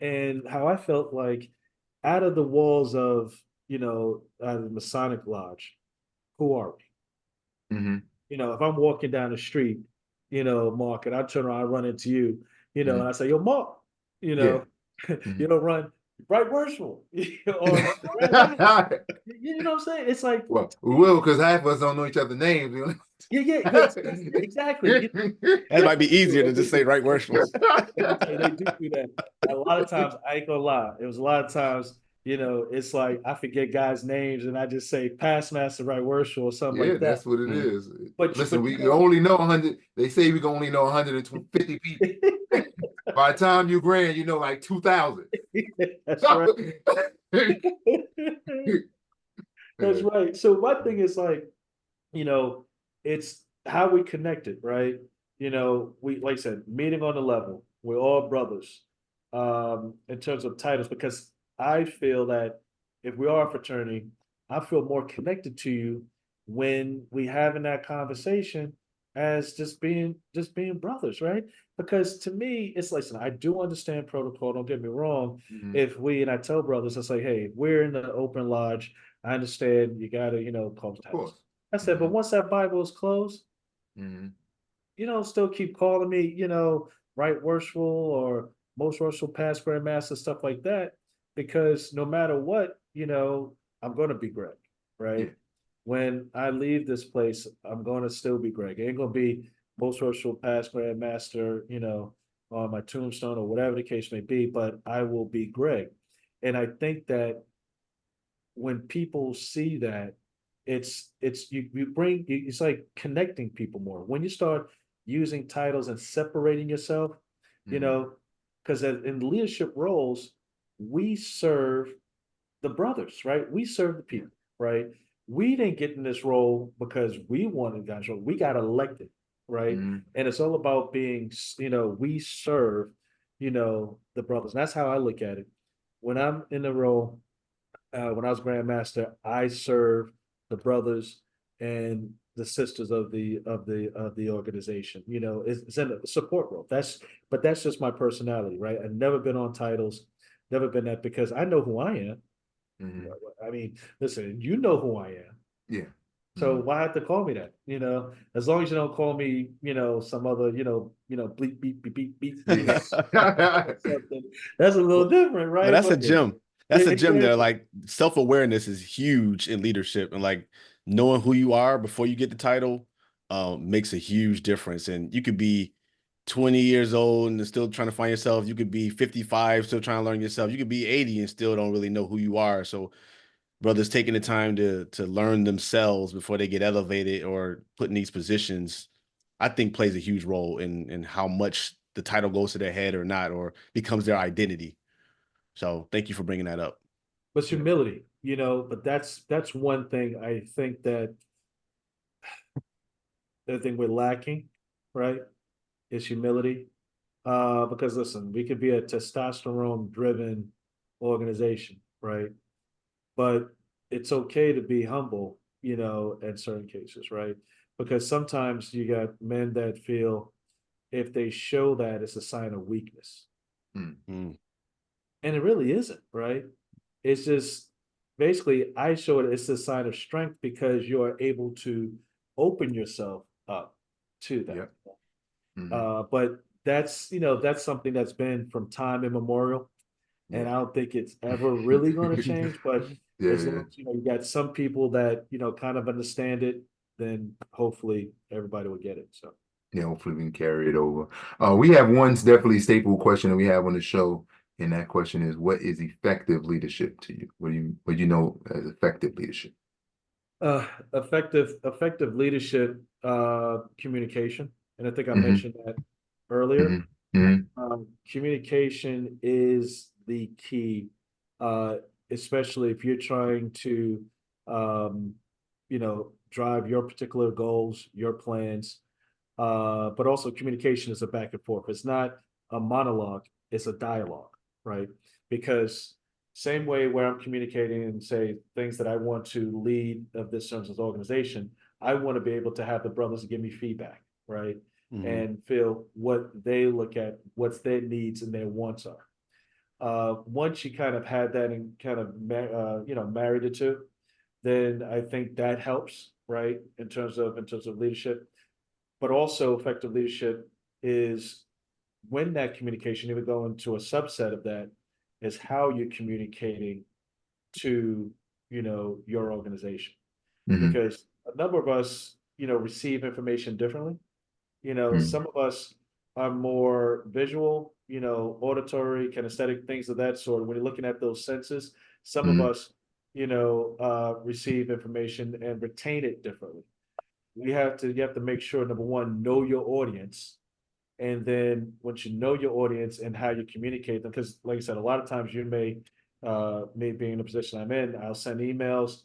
And how I felt like out of the walls of, out of the Masonic Lodge, who are we? Mm-hmm. If I'm walking down the street, Mark, and I turn around, I run into you, and Mm-hmm. I say, yo, Mark, you Yeah. know, Mm-hmm. you don't run right worshipful or Grand Master. You know what I'm saying? It's like Well, to we will, me, because half of us don't know each other's names. You yeah, yeah, exactly. That might They be do, easier to they just say do. right worshippers. Let me tell you, they do that. A lot of times, I ain't gonna lie. It was a lot of times, it's like I forget guys' names and I just say past master right worship or something Yeah, like that. that's what it Mm. is. Listen, But we can only know 100. They say we can only know 150 people. By the time you grand, you know like 2,000. That's right. That's right. So my thing is like, you know, it's how we connected, right? We like I said, meeting on the level. We're all brothers, in terms of titles, because I feel that if we are a fraternity, I feel more connected to you when we having that conversation as just being brothers, right? Because to me, it's like, listen, I do understand protocol, don't get me wrong. Mhm. If we and I tell brothers, it's like, hey, we're in the open lodge. I understand you gotta, call Of titles. course. I said, but once that Bible is closed, Hmm. still keep calling me, right worshipful or most worshipful past grand master, stuff like that, because no matter what, I'm gonna be Greg, right? Yeah. When I leave this place, I'm gonna still be Greg. It ain't gonna be most worshipful past grand master, on my tombstone or whatever the case may be, but I will be Greg. And I think that when people see that, it's you bring it's like connecting people more when you start using titles and separating yourself, you Hmm. know because in leadership roles, we serve the brothers, right? We serve the Yeah. people, right? We didn't get in this role because we wanted guys role. We got elected, right? Hmm. And it's all about being, we serve, the brothers. And that's how I look at it. When I'm in the role, when I was Grand Master, I served the brothers and the sisters of the organization. It's in a support role. But that's just my personality, right? I've never been on titles, never been that, because I know who I am. Hmm. I mean, listen, you know who I am. Yeah. So Hmm. why have to call me that? As long as you don't call me, some other, bleep beep beep beep beep, Yeah. something. That's a little Well, different, but right? that's a But gem. yeah, That's a gem there. exactly. Like self-awareness is huge in leadership, and like knowing who you are before you get the title makes a huge difference. And you could be 20 years old and still trying to find yourself. You could be 55, still trying to learn yourself. You could be 80 and still don't really know who you are. So brothers taking the time to learn themselves before they get elevated or put in these positions, I think plays a huge role in how much the title goes to their head or not, or becomes their identity. So thank you for bringing that up. But Yeah. humility, but that's one thing I think that the thing we're lacking, right? Is humility. Because listen, we could be a testosterone driven organization, right? But it's okay to be humble, in certain cases, right? Because sometimes you got men that feel if they show that, it's a sign of weakness. Mm. Mm. And it really isn't, right? It's just basically I show it's a sign of strength because you are able to open yourself up to that. Yep. Hmm. But that's something that's been from time immemorial, and Yeah. I don't think it's ever really going to change. But as Yeah. long as you got some people that kind of understand it, then hopefully everybody will get it. So Yeah, hopefully we can carry it over. We have one definitely staple question that we have on the show. And that question is, what is effective leadership to you? What do you know as effective leadership? Effective leadership, communication. And I think I Hmm. mentioned that earlier. Hmm. Hmm. Communication is the key, uh, especially if you're trying to, um, drive your particular goals, your plans. But also communication is a back and forth. It's not a monologue, it's a dialogue, right? Because same way where I'm communicating and say things that I want to lead of this services organization, I want to be able to have the brothers give me feedback, right? Mhm. And feel what they look at, what's their needs and their wants are. Once you kind of had that and kind of married the two, then I think that helps, right? In terms of leadership, but also effective leadership is when that communication, even go into a subset of that, is how you're communicating to, your organization. Hmm. Because a number of us, receive information differently. Some of us are more visual, auditory, kinesthetic, things of that sort. When you're looking at those senses, some of Hmm. us, receive information and retain it differently. You have to make sure, number one, know your audience. And then once you know your audience and how you communicate them, because like I said, a lot of times you may be in the position I'm in, I'll send emails,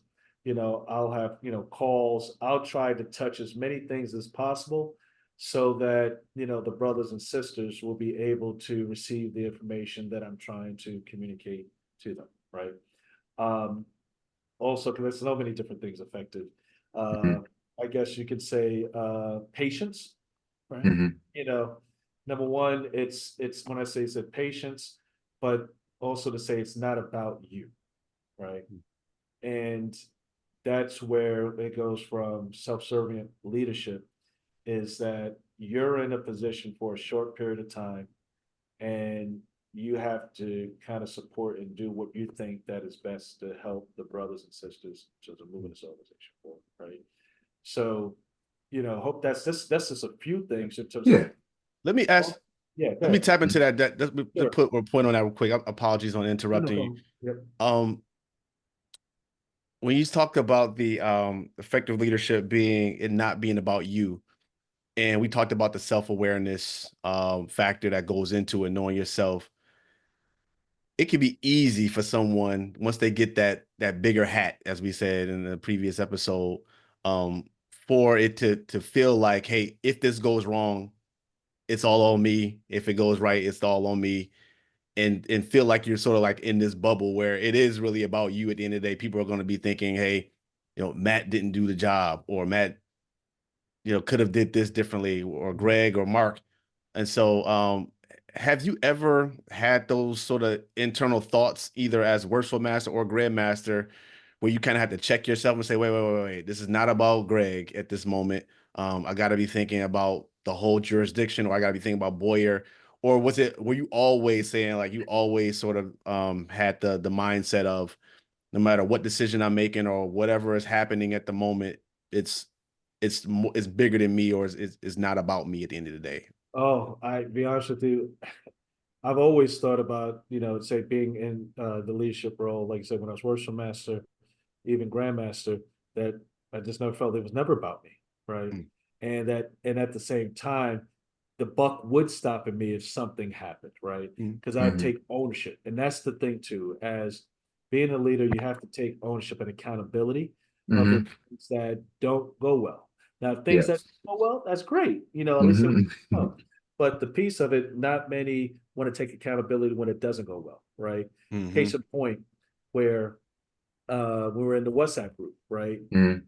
I'll have, calls, I'll try to touch as many things as possible so that, the brothers and sisters will be able to receive the information that I'm trying to communicate to them, right? Um, Also, because there's so many different things affected. Hmm. Uh, I guess you could say patience, right? Hmm. You know, Number one, it's when I say it's patience, but also to say it's not about you, right? And that's where it goes from self-serving leadership is that you're in a position for a short period of time and you have to kind of support and do what you think that is best to help the brothers and sisters to moving this organization forward, right? So, hope that's just a few things in terms of, Yeah. Let me ask. oh, yeah, go Let me ahead. tap into that. Let's Sure. put a point on that real quick. Apologies on No, no interrupting you. problem. Yep. Um, when you talked about the effective leadership being it not being about you, and we talked about the self-awareness factor that goes into it, knowing yourself, it can be easy for someone once they get that bigger hat, as we said in the previous episode, um, for it to feel like, hey, if this goes wrong, it's all on me. If it goes right, it's all on me. And feel like you're sort of like in this bubble where it is really about you at the end of the day. People are going to be thinking, hey, Matt didn't do the job, or Matt, could have did this differently, or Greg or Mark. And so have you ever had those sort of internal thoughts, either as Worshipful Master or Grand Master, where you kind of have to check yourself and say, wait, this is not about Greg at this moment. I got to be thinking about the whole jurisdiction, or I got to be thinking about Boyer. Or were you always saying, like, you always sort of had the mindset of no matter what decision I'm making or whatever is happening at the moment, it's it's bigger than me, or it's not about me at the end of the day. Oh, I be honest with you, I've always thought about, say being in the leadership role, like I said, when I was worship master, even grandmaster, that I just never felt it was never about me, right? Mm, And at the same time, the buck would stop at me if something happened, right? mm, Because I'd Hmm. take ownership. And that's the thing too, as being a leader, you have to take ownership and accountability of the Hmm. things that don't go well. Now, things that Yes. go well, that's great. At least it Hmm. oh, but the piece of it, not many want to take accountability when it doesn't go well, right? mm-hmm, Case in point, where we were in the WhatsApp group, right? Hmm.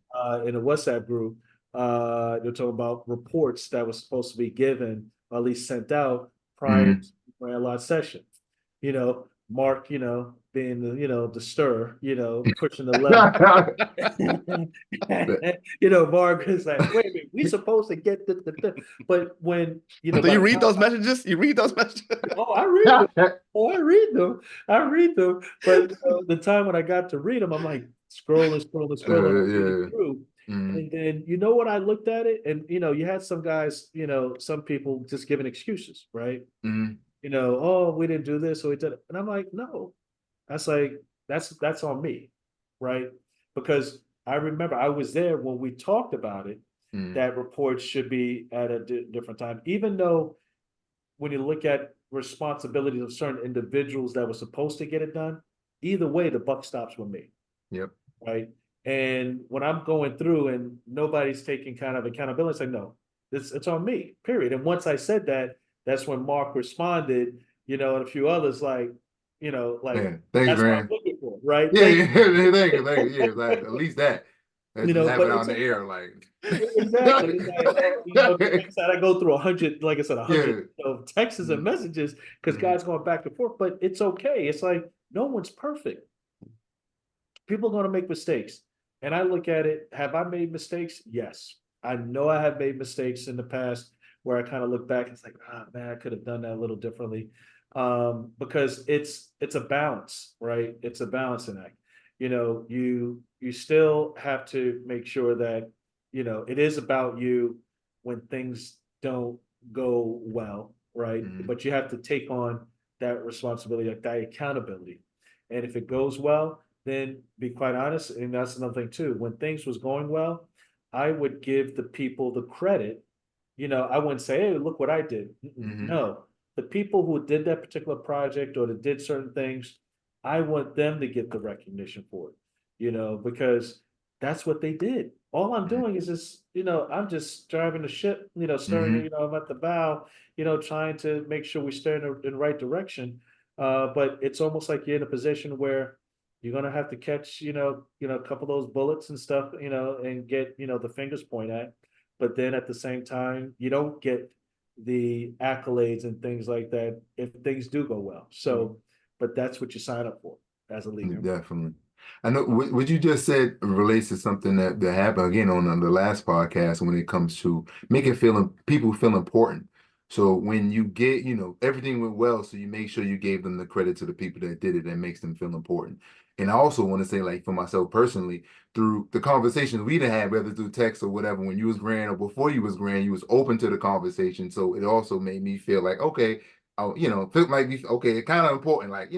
In the WhatsApp group, they're talking about reports that was supposed to be given, or at least sent out prior to Hmm. the grand lot session. Mark, being the stir, pushing the lever. Mark is like, wait a minute, we supposed to get the. But when, So by you the read time those messages? You read those messages? oh, I read them. Oh, I read them. I read them. But the time when I got to read them, I'm like scrolling. I'm reading Yeah. through. Hmm. And then you know what? I looked at it, and you had some guys, some people just giving excuses, right? Hmm. oh, we didn't do this, or we did it. And I'm like, no, that's like, that's on me, right? Because I remember I was there when we talked about it, Mm, that reports should be at a different time, even though when you look at responsibilities of certain individuals that were supposed to get it done, either way, the buck stops with me, yep. right? And when I'm going through and nobody's taking kind of accountability, it's like, no, it's on me, period. And once I said that, that's when Mark responded, and a few others like, like, Yeah. Thanks, that's what I'm man. looking for, right? Yeah, Thank yeah, thank you, thank you. Yeah, like at least that. That's just but happened out it's in the air, like exactly. It's like, like I said, I go through 100, like I said, 100 yeah. texts and Mm, messages because mm, God's going back and forth, but it's okay. It's like no one's perfect. People are going to make mistakes. And I look at it, have I made mistakes? Yes. I know I have made mistakes in the past where I kind of look back and it's like, man, I could have done that a little differently. Because it's a balance, right? It's a balancing act. You still have to make sure that, it is about you when things don't go well, right? mm, But you have to take on that responsibility, like that accountability. And if it goes well, then be quite honest, and that's another thing too. When things was going well, I would give the people the credit. I wouldn't say, "Hey, look what I did." mm, No, the people who did that particular project or that did certain things, I want them to get the recognition for it. Because that's what they did. All I'm mm, doing is just, I'm just driving the ship, steering, mm, I'm at the bow, trying to make sure we steer in the right direction. But it's almost like you're in a position where you're gonna have to catch, a couple of those bullets and stuff, and get, the fingers point at. But then at the same time, you don't get the accolades and things like that if things do go well. So, but that's what you sign up for as a leader. mm, definitely. I know what you just said relates to something that happened again on the last podcast when it comes to making people feel important. So when you get, everything went well, so you make sure you gave them the credit to the people that did it, that makes them feel important. And I also want to say, like for myself personally, through the conversations we'd had, whether through text or whatever, when you was grand or before you was grand, you was open to the conversation. So it also made me feel like, okay, feel like okay, it's kind of important, like,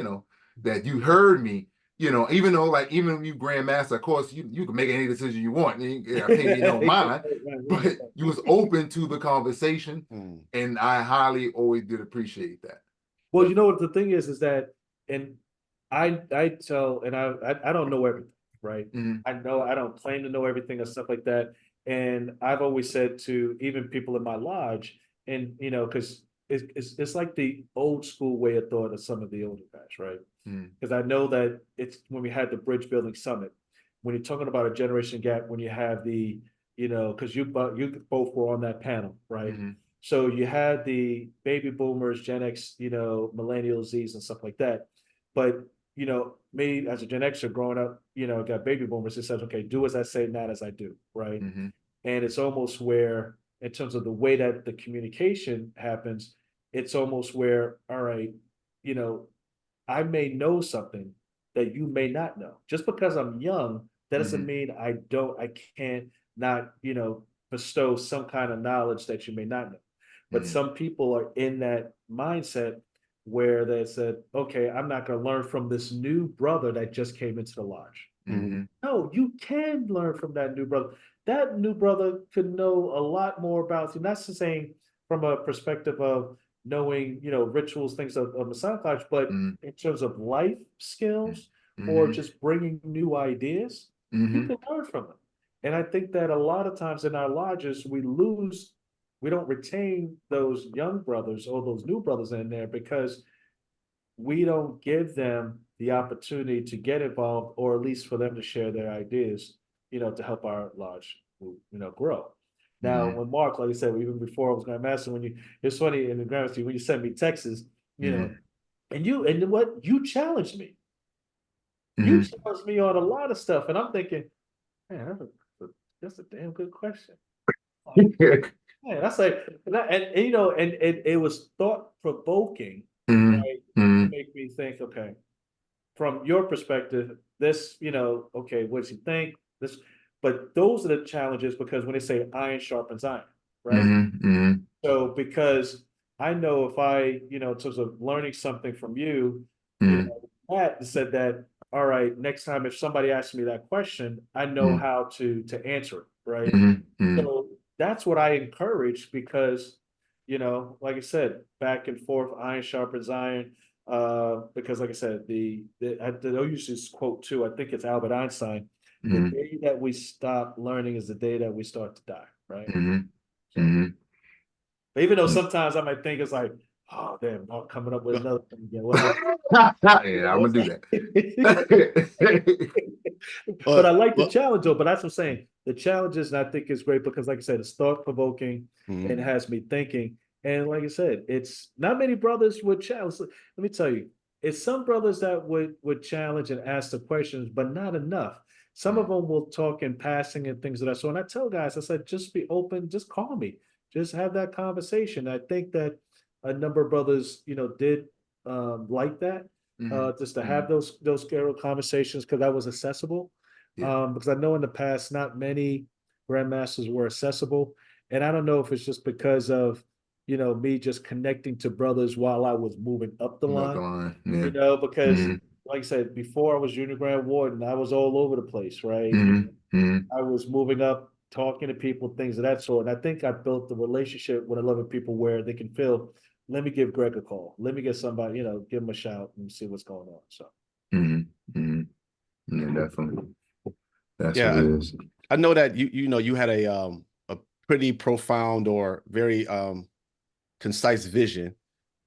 that you heard me, even though like even you grandmaster, of course, you can make any decision you want. Opinion don't mind, but you was open to the conversation, Mm. and I highly always did appreciate that. Well, you know what the thing is that, and I tell, and I don't know everything, right? Mhm, I know I don't claim to know everything and stuff like that. And I've always said to even people in my lodge, and because it's like the old school way of thought of some of the older guys, right? mhm, Because I know that it's when we had the bridge building summit, when you're talking about a generation gap, when you have the, because you both were on that panel, right? mhm, So you had the baby boomers, Gen X, millennial Z's and stuff like that. But, me as a Gen Xer growing up, got baby boomers, it says, okay, do as I say, not as I do, right? mhm, And it's almost where, in terms of the way that the communication happens, it's almost where, all right, you know, I may know something that you may not know. Just because I'm young, that doesn't mhm, mean I can't not, bestow some kind of knowledge that you may not know. But mhm, some people are in that mindset where they said, okay, I'm not going to learn from this new brother that just came into the lodge. mhm, No, you can learn from that new brother. That new brother could know a lot more about you. Not saying from a perspective of knowing, rituals, things of Masonic Lodge, but mhm, in terms of life skills or mhm, just bringing new ideas, you mhm, can learn from them. And I think that a lot of times in our lodges, we don't retain those young brothers or those new brothers in there because we don't give them the opportunity to get involved or at least for them to share their ideas, to help our lodge, grow. Now, mhm, when Mark, like I said, even before I was Grand Master, it's funny in the Grand Master, when you sent me texts, mhm, and what you challenged me. You mhm. challenged me on a lot of stuff. And I'm thinking, man, that's a damn good question. Like, man, that's like, and it was thought provoking, Mhm, right? To mhm, make me think, okay, from your perspective, this, okay, what does he think? This, but those are the challenges because when they say iron sharpens iron, right? mhm, mhm, So because I know if I, you know, in terms of learning something from you, you Mm, know, Pat said that, all right, next time if somebody asks me that question, I know mm, how to answer it, right? mm, mm, So that's what I encourage because, you know, like I said, back and forth, iron sharpens iron. Because like I said, they'll use this quote too. I think it's Albert Einstein. The mm, day that we stop learning is the day that we start to die, right? mm, So mm, even though mm. sometimes I might think it's like, oh damn, I'm coming up with another thing again. What happened? You Yeah, I'm know, gonna do that. but I But like the but challenge though. But that's what I'm saying. The challenges, and I think is great because, like I said, it's thought provoking and mhm. has me thinking. And like I said, it's not many brothers would challenge. Let me tell you, it's some brothers that would challenge and ask the questions, but not enough. Some of them will talk in passing and things of that sort. And I tell guys, I said, just be open, just call me, just have that conversation. I think that a number of brothers, you know, did like that, Mhm, just to have mhm. those Garo conversations because that was accessible. Yeah. Because I know in the past, not many grandmasters were accessible, and I don't know if it's just because of, you know, me just connecting to brothers while I was moving up the Love the line, line. you Yeah. know, because Mhm, like I said, before I was junior grand warden, I was all over the place, right? mhm, mhm. I was moving up, talking to people, things of that sort. And I think I built the relationship with 11 people where they can feel, let me give Greg a call. Let me get somebody, you know, give him a shout and see what's going on. So, Mhm, mhm. Yeah, definitely. That's what Yeah, it is. I know that you know you had a pretty profound or very concise vision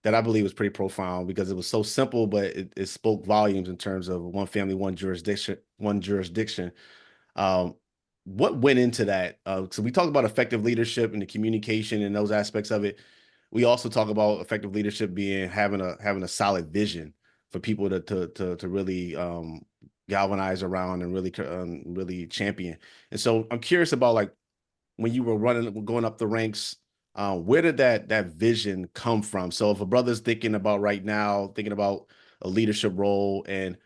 that I believe was pretty profound because it was so simple, but it spoke volumes in terms of one family, one jurisdiction, one jurisdiction. Um, what went into that? So we talked about effective leadership and the communication and those aspects of it. We also talk about effective leadership being having a solid vision for people to really galvanize around and really champion. And so I'm curious about like when you were going up the ranks, where did that vision come from? So if a brother's thinking about right now, thinking about a leadership role, and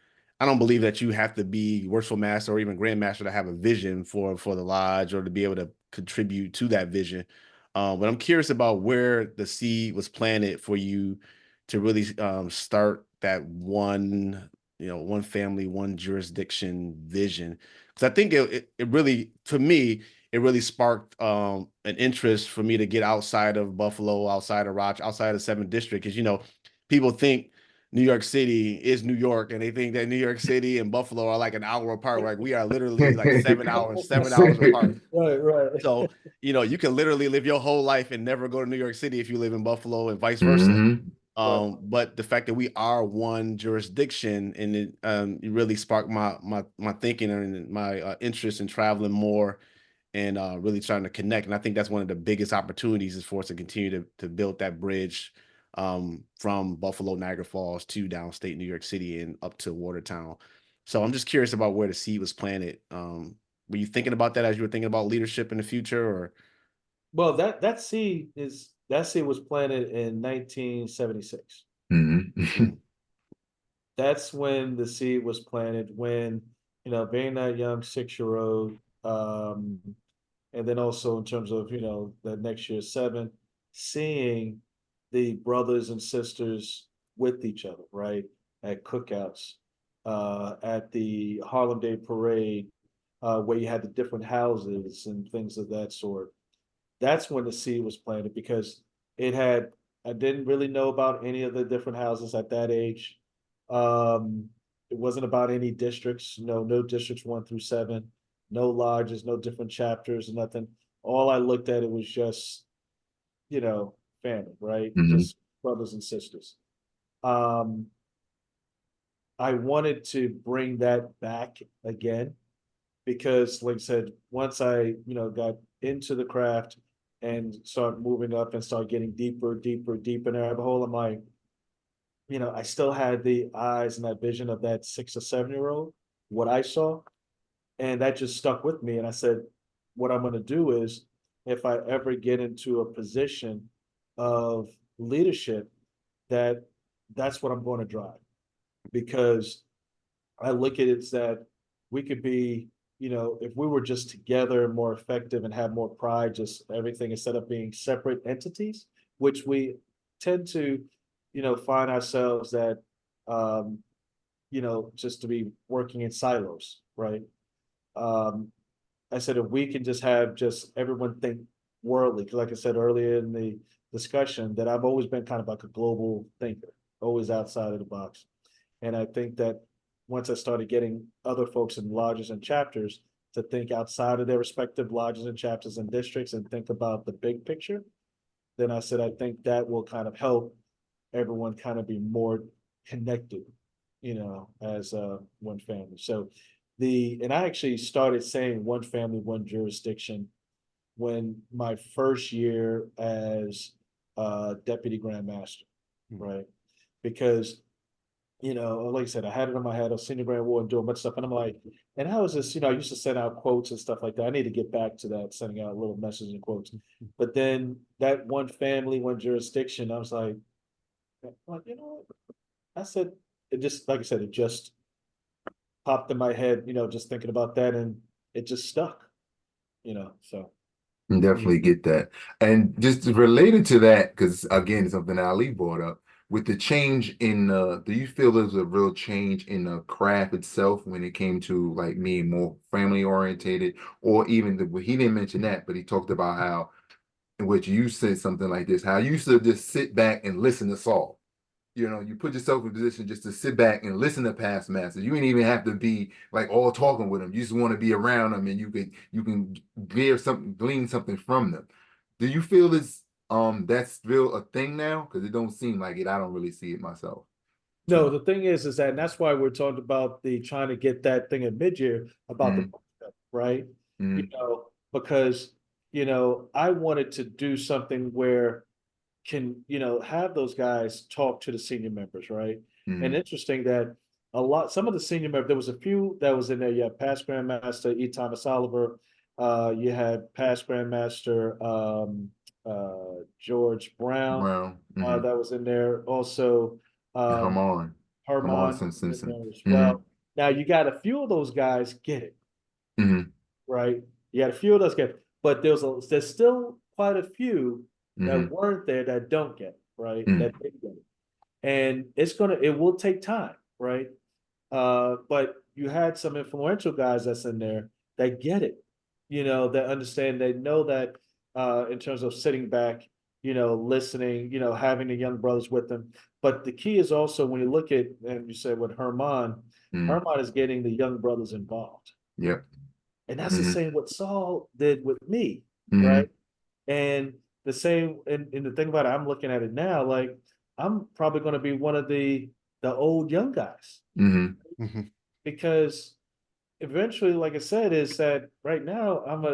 I don't believe that you have to be worshipful master or even grandmaster to have a vision for the lodge or to be able to contribute to that vision. But I'm curious about where the seed was planted for you to really start that one family, one jurisdiction vision. Because I think it really, for me, it really sparked an interest for me to get outside of Buffalo, outside of Rochester, outside of 7th District. Because, people think New York City is New York, and they think that New York City and Buffalo are like an hour apart. Like we are literally like 7 hours apart. right. So, you can literally live your whole life and never go to New York City if you live in Buffalo and vice versa. Mhm, Right. But the fact that we are one jurisdiction and it really sparked my thinking and my interest in traveling more and really trying to connect. And I think that's one of the biggest opportunities is for us to continue to build that bridge from Buffalo, Niagara Falls to downstate New York City and up to Watertown. So I'm just curious about where the seed was planted. Were you thinking about that as you were thinking about leadership in the future, or? Well, that seed was planted in 1976. mhm, Mm, That's when the seed was planted. When, you know, being that young 6-year-old, and then also in terms of, you know, the next year 7, seeing the brothers and sisters with each other, right? At cookouts, at the Harlem Day Parade, where you had the different houses and things of that sort. That's when the seed was planted because it had, I didn't really know about any of the different houses at that age. Um, it wasn't about any districts, no districts 1 through 7, no lodges, no different chapters, nothing. All I looked at it was just, you know, family, right? mhm, Just brothers and sisters. Um, I wanted to bring that back again because, like I said, once I, you know, got into the craft and start moving up and start getting deeper, deeper, deep in the rabbit hole, I'm like, you know, I still had the eyes and that vision of that 6 or 7-year-old, what I saw, and that just stuck with me. And I said, what I'm going to do is, if I ever get into a position of leadership, that that's what I'm going to drive because I look at it as that we could be, you know, if we were just together more effective and have more pride, just everything instead of being separate entities, which we tend to, find ourselves that, just to be working in silos, right? I said, if we can just have just everyone think worldly, because like I said earlier in the discussion, that I've always been kind of like a global thinker, always outside of the box. And I think that once I started getting other folks in lodges and chapters to think outside of their respective lodges and chapters and districts and think about the big picture, then I said, I think that will kind of help everyone kind of be more connected, as one family. So and I actually started saying one family, one jurisdiction when my first year as deputy Grand Master, right? Because, like I said, I had it in my head, I was senior Grand Ward doing a bunch of stuff. And I'm like, and how is this, I used to send out quotes and stuff like that. I need to get back to that, sending out little messages and quotes. But then that one family, one jurisdiction, I was like, what? I said, it just, like I said, it just popped in my head, just thinking about that, and it just stuck, so. Definitely get that. And just related to that, because again, it's something that Ali brought up, with the change in, do you feel there's a real change in the craft itself when it came to like being more family orientated, or even he didn't mention that, but he talked about how, in which you said something like this, how you used to just sit back and listen to Saul. You put yourself in a position just to sit back and listen to past masters. You ain't even have to be like all talking with them. You just want to be around them, and you can glean something from them. Do you feel that's still a thing now? Because it don't seem like it. I don't really see it myself. No, the thing is that, and that's why we're talking about the trying to get that thing in mid-year about the right? Because I wanted to do something where can have those guys talk to the senior members, right? And interesting that some of the senior members, there was a few that was in there. You had past Grandmaster E. Thomas Oliver, you had past Grandmaster George Brown, that was in there. Also, Herman Simpson as well. Now you got a few of those guys get it, right? You got a few of those get it, but there's still quite a few that weren't there that don't get it, right? That didn't get it. And it will take time, right? But you had some influential guys that's in there that get it, that understand, they know that in terms of sitting back, listening, having the young brothers with them. But the key is also when you look at, and you said with Herman is getting the young brothers involved. Yep. And that's the same what Saul did with me, right? And the same, and the thing about it, I'm looking at it now, like I'm probably going to be one of the old young guys, because eventually, like I said, is that right now I'm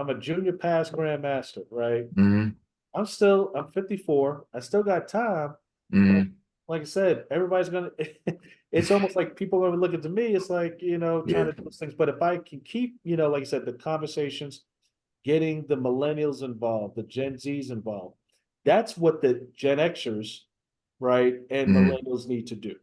a junior past Grand Master, right? I'm 54. I still got time. Like I said, everybody's gonna. It's almost like people are looking to me. It's like trying to do those things. But if I can keep, like I said, the conversations, getting the millennials involved, the Gen Zs involved, that's what the Gen Xers, right, and millennials need to do.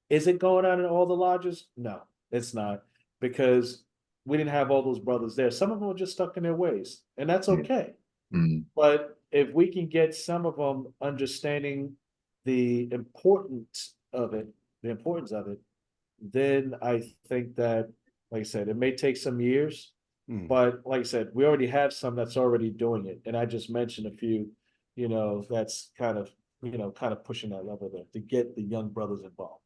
Is it going on in all the lodges? No, it's not, because we didn't have all those brothers there. Some of them were just stuck in their ways, and that's okay. But if we can get some of them understanding the importance of it, then I think that, like I said, it may take some years, but like I said, we already have some that's already doing it. And I just mentioned a few, that's kind of pushing that level there to get the young brothers involved.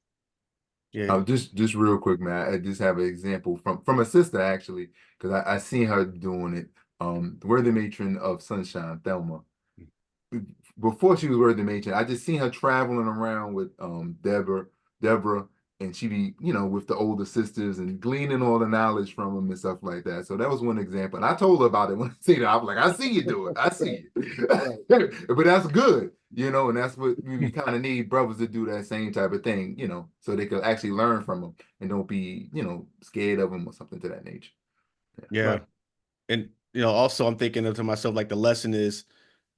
Yeah. Just real quick, man. I just have an example from a sister, actually, because I seen her doing it. We're the matron of Sunshine, Thelma. Before she was worthy matron, I just seen her traveling around with Deborah, and she be, with the older sisters and gleaning all the knowledge from them and stuff like that. So that was one example. And I told her about it when I seen it. I was like, I see you do it. I see it. But that's good, and that's what we kind of need brothers to do, that same type of thing, so they could actually learn from them and don't be, scared of them or something to that nature. Yeah. Right. And, also I'm thinking to myself, like the lesson is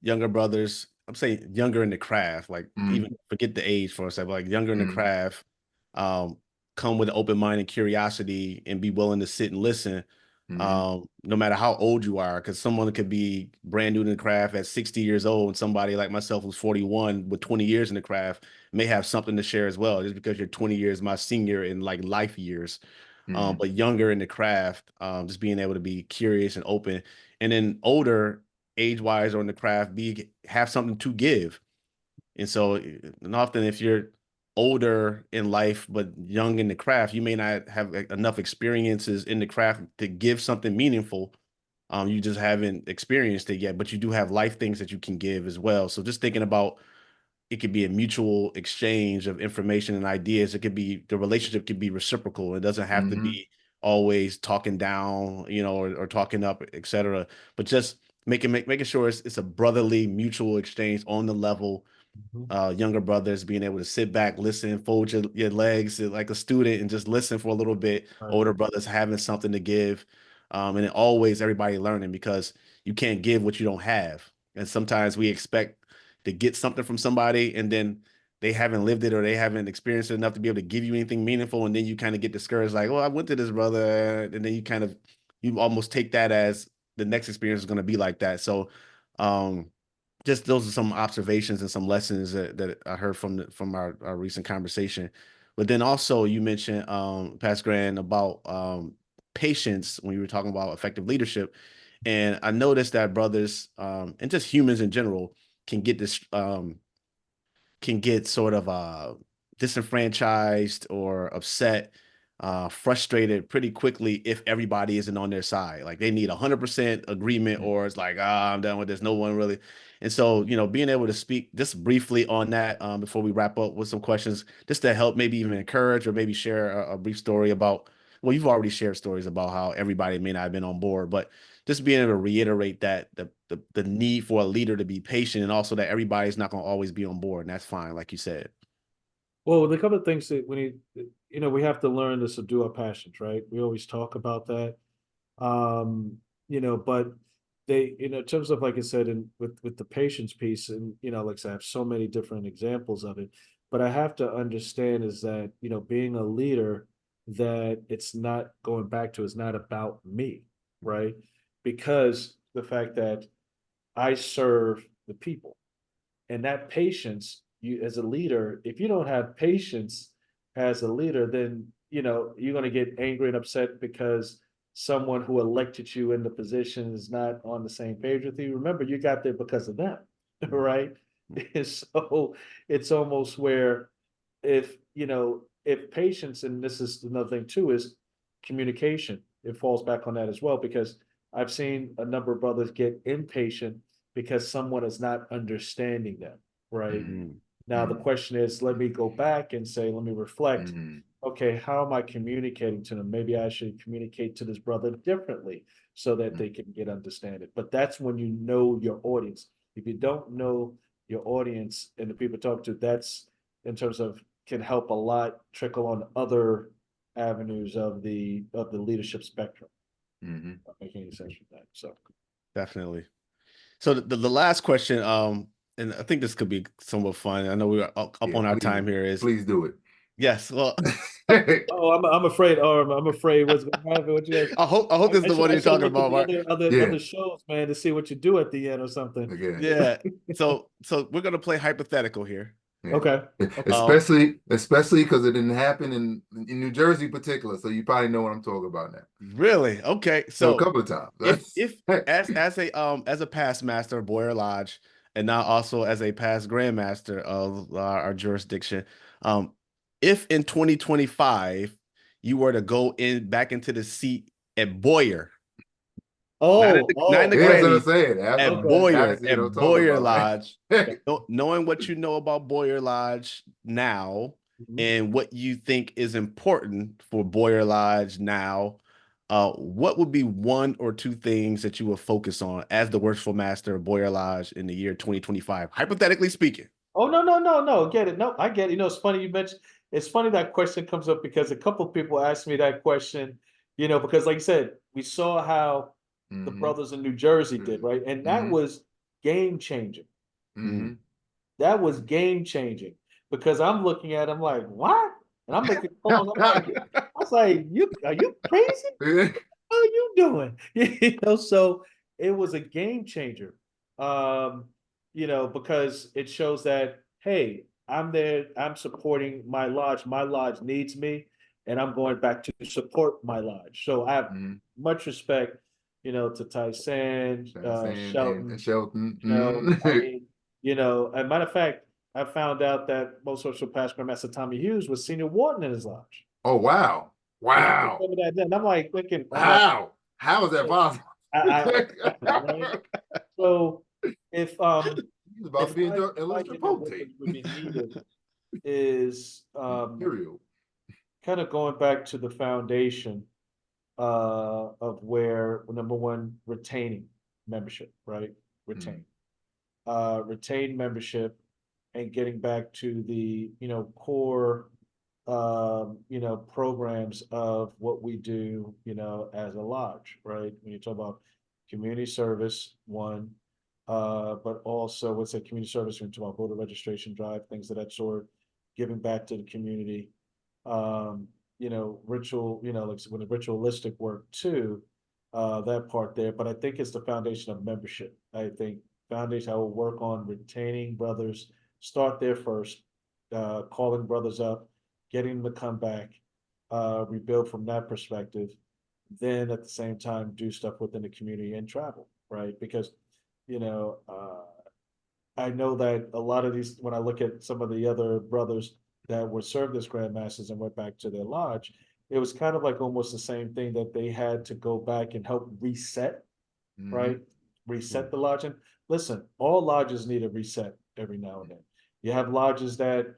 younger brothers, I'm saying younger in the craft, like even forget the age for a second, like younger in the craft, come with an open mind and curiosity and be willing to sit and listen. No matter how old you are, because someone could be brand new in the craft at 60 years old, and somebody like myself who's 41 with 20 years in the craft may have something to share as well, just because you're 20 years my senior in like life years, but younger in the craft, just being able to be curious and open, and then older age-wise or in the craft, have something to give. And so, and often if you're older in life but young in the craft, you may not have enough experiences in the craft to give something meaningful. You just haven't experienced it yet, but you do have life things that you can give as well. So just thinking about, it could be a mutual exchange of information and ideas. It could be, the relationship could be reciprocal. It doesn't have to be always talking down, or talking up, etc. But just making sure it's a brotherly mutual exchange on the level. Younger brothers being able to sit back, listen, fold your legs like a student and just listen for a little bit. Right. Older brothers having something to give. And then always everybody learning, because you can't give what you don't have. And sometimes we expect to get something from somebody and then they haven't lived it or they haven't experienced it enough to be able to give you anything meaningful. And then you kind of get discouraged, like, I went to this brother. And then you almost take that as the next experience is going to be like that. So, just those are some observations and some lessons that I heard from our recent conversation. But then also you mentioned, Pastor Grant, about patience when you were talking about effective leadership. And I noticed that brothers, and just humans in general, can get this can get sort of disenfranchised or upset, frustrated pretty quickly if everybody isn't on their side. Like they need 100% agreement, or it's like, I'm done with this. No one really. And so, being able to speak just briefly on that, before we wrap up with some questions, just to help maybe even encourage or maybe share a brief story about, well, you've already shared stories about how everybody may not have been on board, but just being able to reiterate that the need for a leader to be patient, and also that everybody's not going to always be on board, and that's fine, like you said. Well, the couple of things that we have to learn to subdue our passions, right? We always talk about that. But they, in terms of, like I said, and with the patience piece, and like I have so many different examples of it, but I have to understand is that, being a leader, that it's not going back to, it's not about me, right? Because the fact that I serve the people, and that patience, you as a leader, if you don't have patience as a leader, then you're going to get angry and upset because someone who elected you in the position is not on the same page with you. Remember, you got there because of them, right? And so it's almost where, if patience, and this is another thing too, is communication. It falls back on that as well, because I've seen a number of brothers get impatient because someone is not understanding them, right? Now the question is, let me go back and say, let me reflect. Okay, how am I communicating to them? Maybe I should communicate to this brother differently so that they can get understanding. But that's when you know your audience. If you don't know your audience and the people talk to, that's, in terms of, can help a lot trickle on other avenues of the leadership spectrum. Not making any sense with that. So Definitely. So the last question, and I think this could be somewhat fun. I know we are up on our time here. Please do it. Yes. Well, oh, I'm afraid. I'm afraid what's going to happen. What you guys? I hope this is the one you're talking about, Mark. Other shows, man, to see what you do at the end or something. Yeah. So we're gonna play hypothetical here. Yeah. Okay. Especially because it didn't happen in New Jersey in particular, so you probably know what I'm talking about now. Really? Okay. So a couple of times. if as a past master of Boyer Lodge, and now also as a past Grand Master of our jurisdiction, if in 2025 you were to go back into the seat at Boyer. Not in the Granny, at Boyer Lodge, knowing what you know about Boyer Lodge now, and what you think is important for Boyer Lodge now, what would be one or two things that you would focus on as the Worshipful Master of Boyer Lodge in the year 2025, hypothetically speaking? Oh, no, get it. No, I get it. It's funny you mentioned, it's funny that question comes up because a couple of people asked me that question, because like you said, we saw how the brothers in New Jersey did, right? And that was game changing. That was game changing, because I'm looking at them like, what? And I'm making calls. I was like, are you crazy? are you doing? You know, so it was a game changer. You know, because it shows that, hey, I'm there, I'm supporting my lodge needs me, and I'm going back to support my lodge. So I have Mhm. much respect, you know, to Tyson, Saying and Shelton, Shelton. you know, I Mhm. mean, you know, as a matter of fact, I found out that Most Worshipful Past Grandmaster Tommy Hughes was senior warden in his lodge. Oh wow. And he just Wow. told me that then. And I'm like thinking, oh my, How is that possible? right? So if He's about to be if I enlisted think that what potate. would be needed is Material. kind of going back to the foundation of where number one, retaining membership, right? Retain. Retain membership and getting back to the, you know, core you know, programs of what we do, you know, as a lodge, right? When you talk about community service, one, but also what's that community service, when you talk about voter registration drive, things of that sort, giving back to the community. Um, you know, ritual, you know, like when the ritualistic work too, that part there. But I think it's the foundation of membership. I think foundation, I will work on retaining brothers, start there first, calling brothers up, getting them to come back, rebuild from that perspective. Then at the same time, do stuff within the community and travel, right? Because, you know, I know that a lot of these, when I look at some of the other brothers that were served as grandmasters and went back to their lodge, it was kind of like almost the same thing that they had to go back and help reset, Mhm. right? Reset the lodge. And listen, all lodges need a reset every now and then. You have lodges that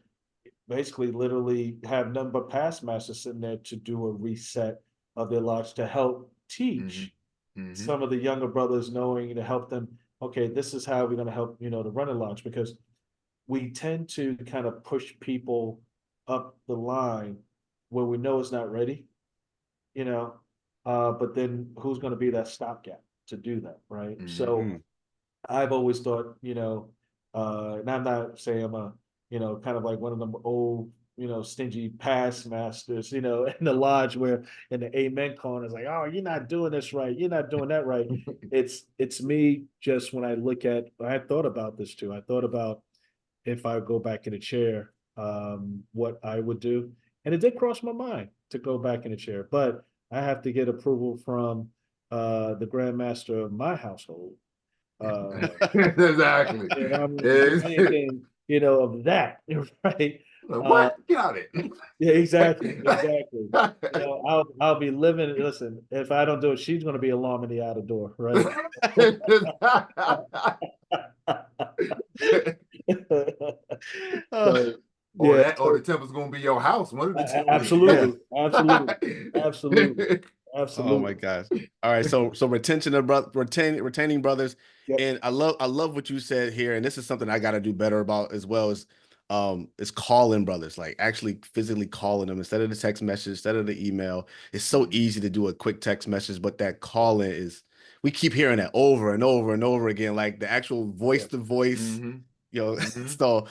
basically literally have none but past masters sitting there to do a reset of their lodge to help Mhm. teach Mhm. some of the younger brothers, knowing to help them, okay, this is how we're going to help, you know, to run a lodge, because we tend to kind of push people up the line where we know it's not ready, you know, but then who's going to be that stopgap to do that, right? Mhm. So I've always thought, you know, and I'm not saying I'm a, you know, kind of like one of them old, you know, stingy past masters, you know, in the lodge where in the amen corner is like, oh, you're not doing this right, you're not doing that right. It's me just when I look at, I thought about this too. I thought about if I go back in a chair, what I would do. And it did cross my mind to go back in a chair, but I have to get approval from the Grand Master of my household. Uh, Exactly. and I'm gonna do It's- anything, you know, of that, right? like, Uh, what? Get out of it. yeah, exactly, exactly. You know, I'll be living. Listen, if I don't do it, she's gonna be alarming the outer door, right? Uh, So Or yeah, that, or the so temple's gonna be your house. One of the two. yeah. absolutely, absolutely, absolutely, Oh my absolutely. gosh. All right. So retention of retaining brothers. Yep. And I love what you said here. And this is something I gotta do better about as well is calling brothers, like actually physically calling them instead of the text message, instead of the email. It's so Mhm. easy to do a quick text message, but that calling is we keep hearing that over and over and over again, like the actual voice Yeah. to voice, Mhm. you know. Mhm. So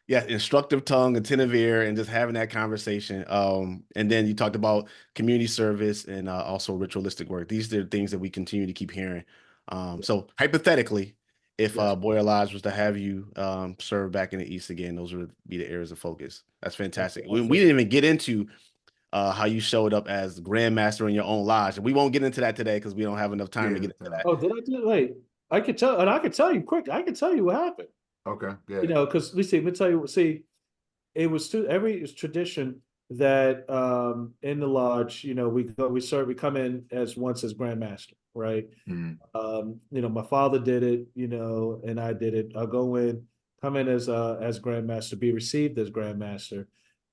yeah, instructive tongue, attentive ear, and just having that conversation. And then you talked about community service and also ritualistic work. These are things that we continue to keep hearing. Yeah. So hypothetically, if Yes. Boyer Lodge was to have you serve back in the East again, those would be the areas of focus. That's fantastic. We didn't even get into how you showed up as Grandmaster in your own lodge, and we won't get into that today because we don't have enough time to Yeah. get into that. Oh, did I do? Wait, I could tell, and I could tell you quick. I could tell you what happened. Okay. You Good. know, because let me tell you. See, it was to every it's tradition that in the lodge, you know, we come in as once as grandmaster, right? Mhm. You know, my father did it, you know, and I did it. I'll go in, come in as grandmaster, be received as grandmaster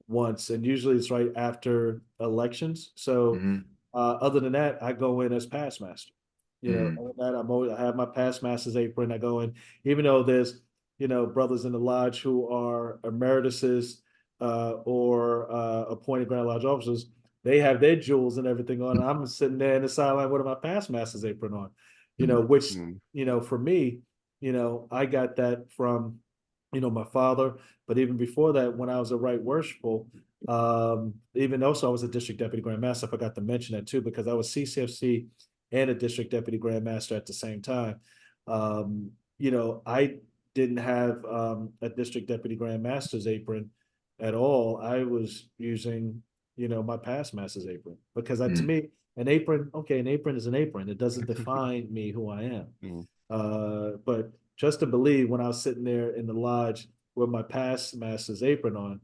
once, and usually it's right after elections. So Mhm. other than that, I go in as past master. You know, Mhm. other than that, I have my past master's apron. I go in, even though there's, you know, brothers in the lodge who are emeritus's or appointed Grand Lodge officers, they have their jewels and everything on. And I'm sitting there in the sideline with my past master's apron on, you know, which, Mm. you know, for me, you know, I got that from, you know, my father. But even before that, when I was a right worshipful, Even also I was a district deputy grand master. I forgot to mention that too, because I was CCFC and a district deputy grand master at the same time. You know, I didn't have a district deputy grand master's apron at all. I was using, you know, my past master's apron, because to me, an apron, okay, an apron is an apron. It doesn't define me who I am. But just to believe, when I was sitting there in the lodge with my past master's apron on,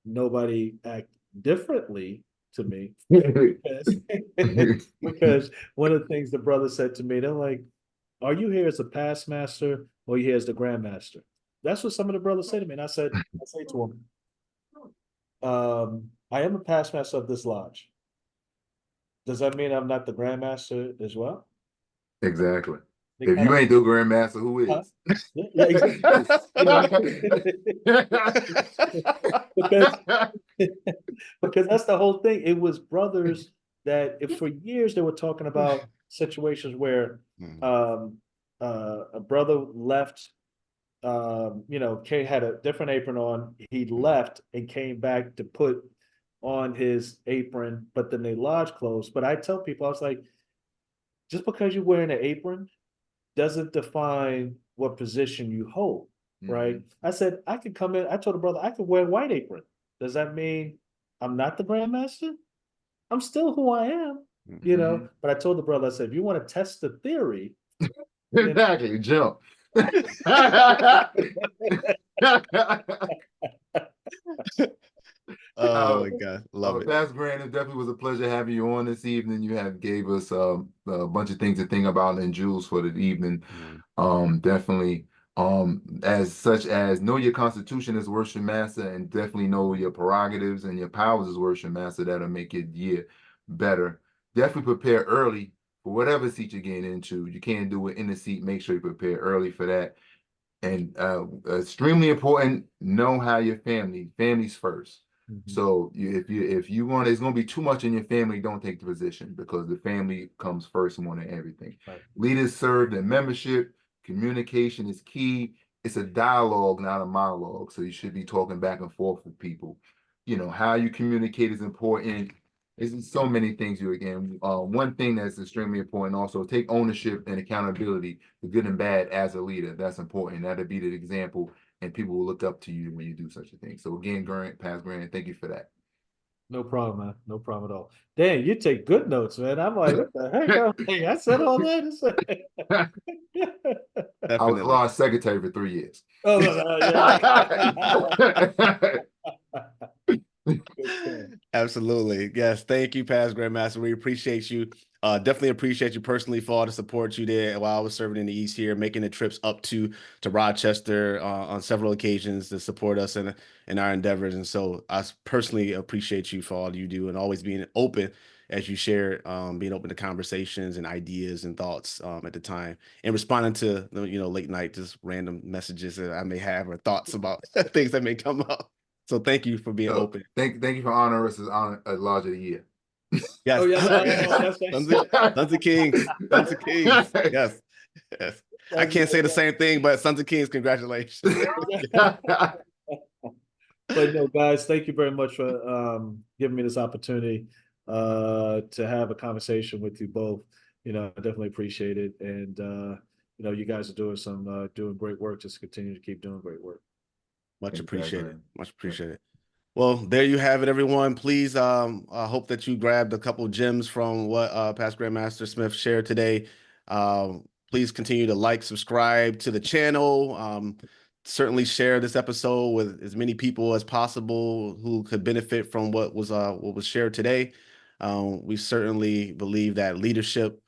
nobody act differently to me, because, because one of the things the brother said to me, they're like, are you here as a past master or are you here as the grand master? That's what some of the brothers said to me. And I say to them, I am a past master of this lodge. Does that mean I'm not the grand master as well? Exactly. They If kind you of, ain't the Grand Master, who huh? is? Yeah, exactly. You know, because because that's the whole thing. It was brothers that for years they were talking about situations where a brother left, you know, had a different apron on. He left and came back to put on his apron, but then they lodge closed. But I tell people, I was like, just because you're wearing an apron doesn't define what position you hold, right? I said, I could come in, I told the brother, I could wear a white apron. Does that mean I'm not the grandmaster? I'm still who I am, you know? But I told the brother, I said, if you want to test the theory, Exactly, jump. Oh my God, love it. Pastor Grant, it definitely was a pleasure having you on this evening. You have gave us a bunch of things to think about and jewels for the evening. Definitely, as such as know your constitution as worship master, and definitely know your prerogatives and your powers as worship master. That'll make your year better. Definitely prepare early for whatever seat you're getting into. You can't do it in the seat. Make sure you prepare early for that. And extremely important, know how your family's first. So if you want, it's going to be too much in your family, don't take the position, because the family comes first more than everything. Right. Leaders serve in membership. Communication is key. It's a dialogue, not a monologue. So you should be talking back and forth with people. You know, how you communicate is important. There's so many things you again. One thing that's extremely important also, take ownership and accountability, the good and bad as a leader. That's important. That'll be the example, and people will look up to you when you do such a thing. So again, Grant, Past Grant, thank you for that. No problem, man. No problem at all. Dang, you take good notes, man. I'm like, what the heck? Hey, I said all that. I was Definitely. law secretary for 3 years. Oh, yeah. Absolutely. Yes. Thank you, Past Grandmaster. We appreciate you. Definitely appreciate you personally for all the support you did while I was serving in the East here, making the trips up to Rochester on several occasions to support us in our endeavors. And so I personally appreciate you for all you do and always being open as you share, being open to conversations and ideas and thoughts at the time, and responding to late night just random messages that I may have or thoughts about things that may come up. So thank you for being open. Thank you for honoring us as Lodge of the Year. Yes. Oh, yeah. Sons of Kings. Sons of Kings. Yes. Yes. I can't say the same thing, but Sons of Kings, congratulations. But no, guys, thank you very much for giving me this opportunity to have a conversation with you both. You know, I definitely appreciate it. And you know, you guys are doing great work. Just continue to keep doing great work. Much appreciated. Much appreciated. Well, there you have it, everyone. Please, I hope that you grabbed a couple gems from what Past Grandmaster Smith shared today. Please continue to like, subscribe to the channel. Certainly share this episode with as many people as possible who could benefit from what was shared today. We certainly believe that leadership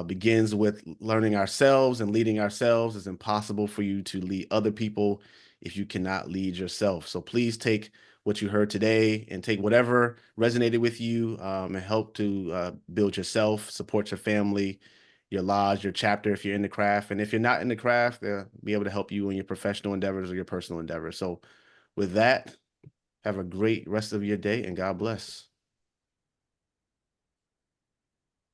begins with learning ourselves, and leading ourselves. Is impossible for you to lead other people if you cannot lead yourself. So please take what you heard today and take whatever resonated with you and help to build yourself, support your family, your lodge, your chapter if you're in the craft. And if you're not in the craft, be able to help you in your professional endeavors or your personal endeavors. So with that, have a great rest of your day and God bless.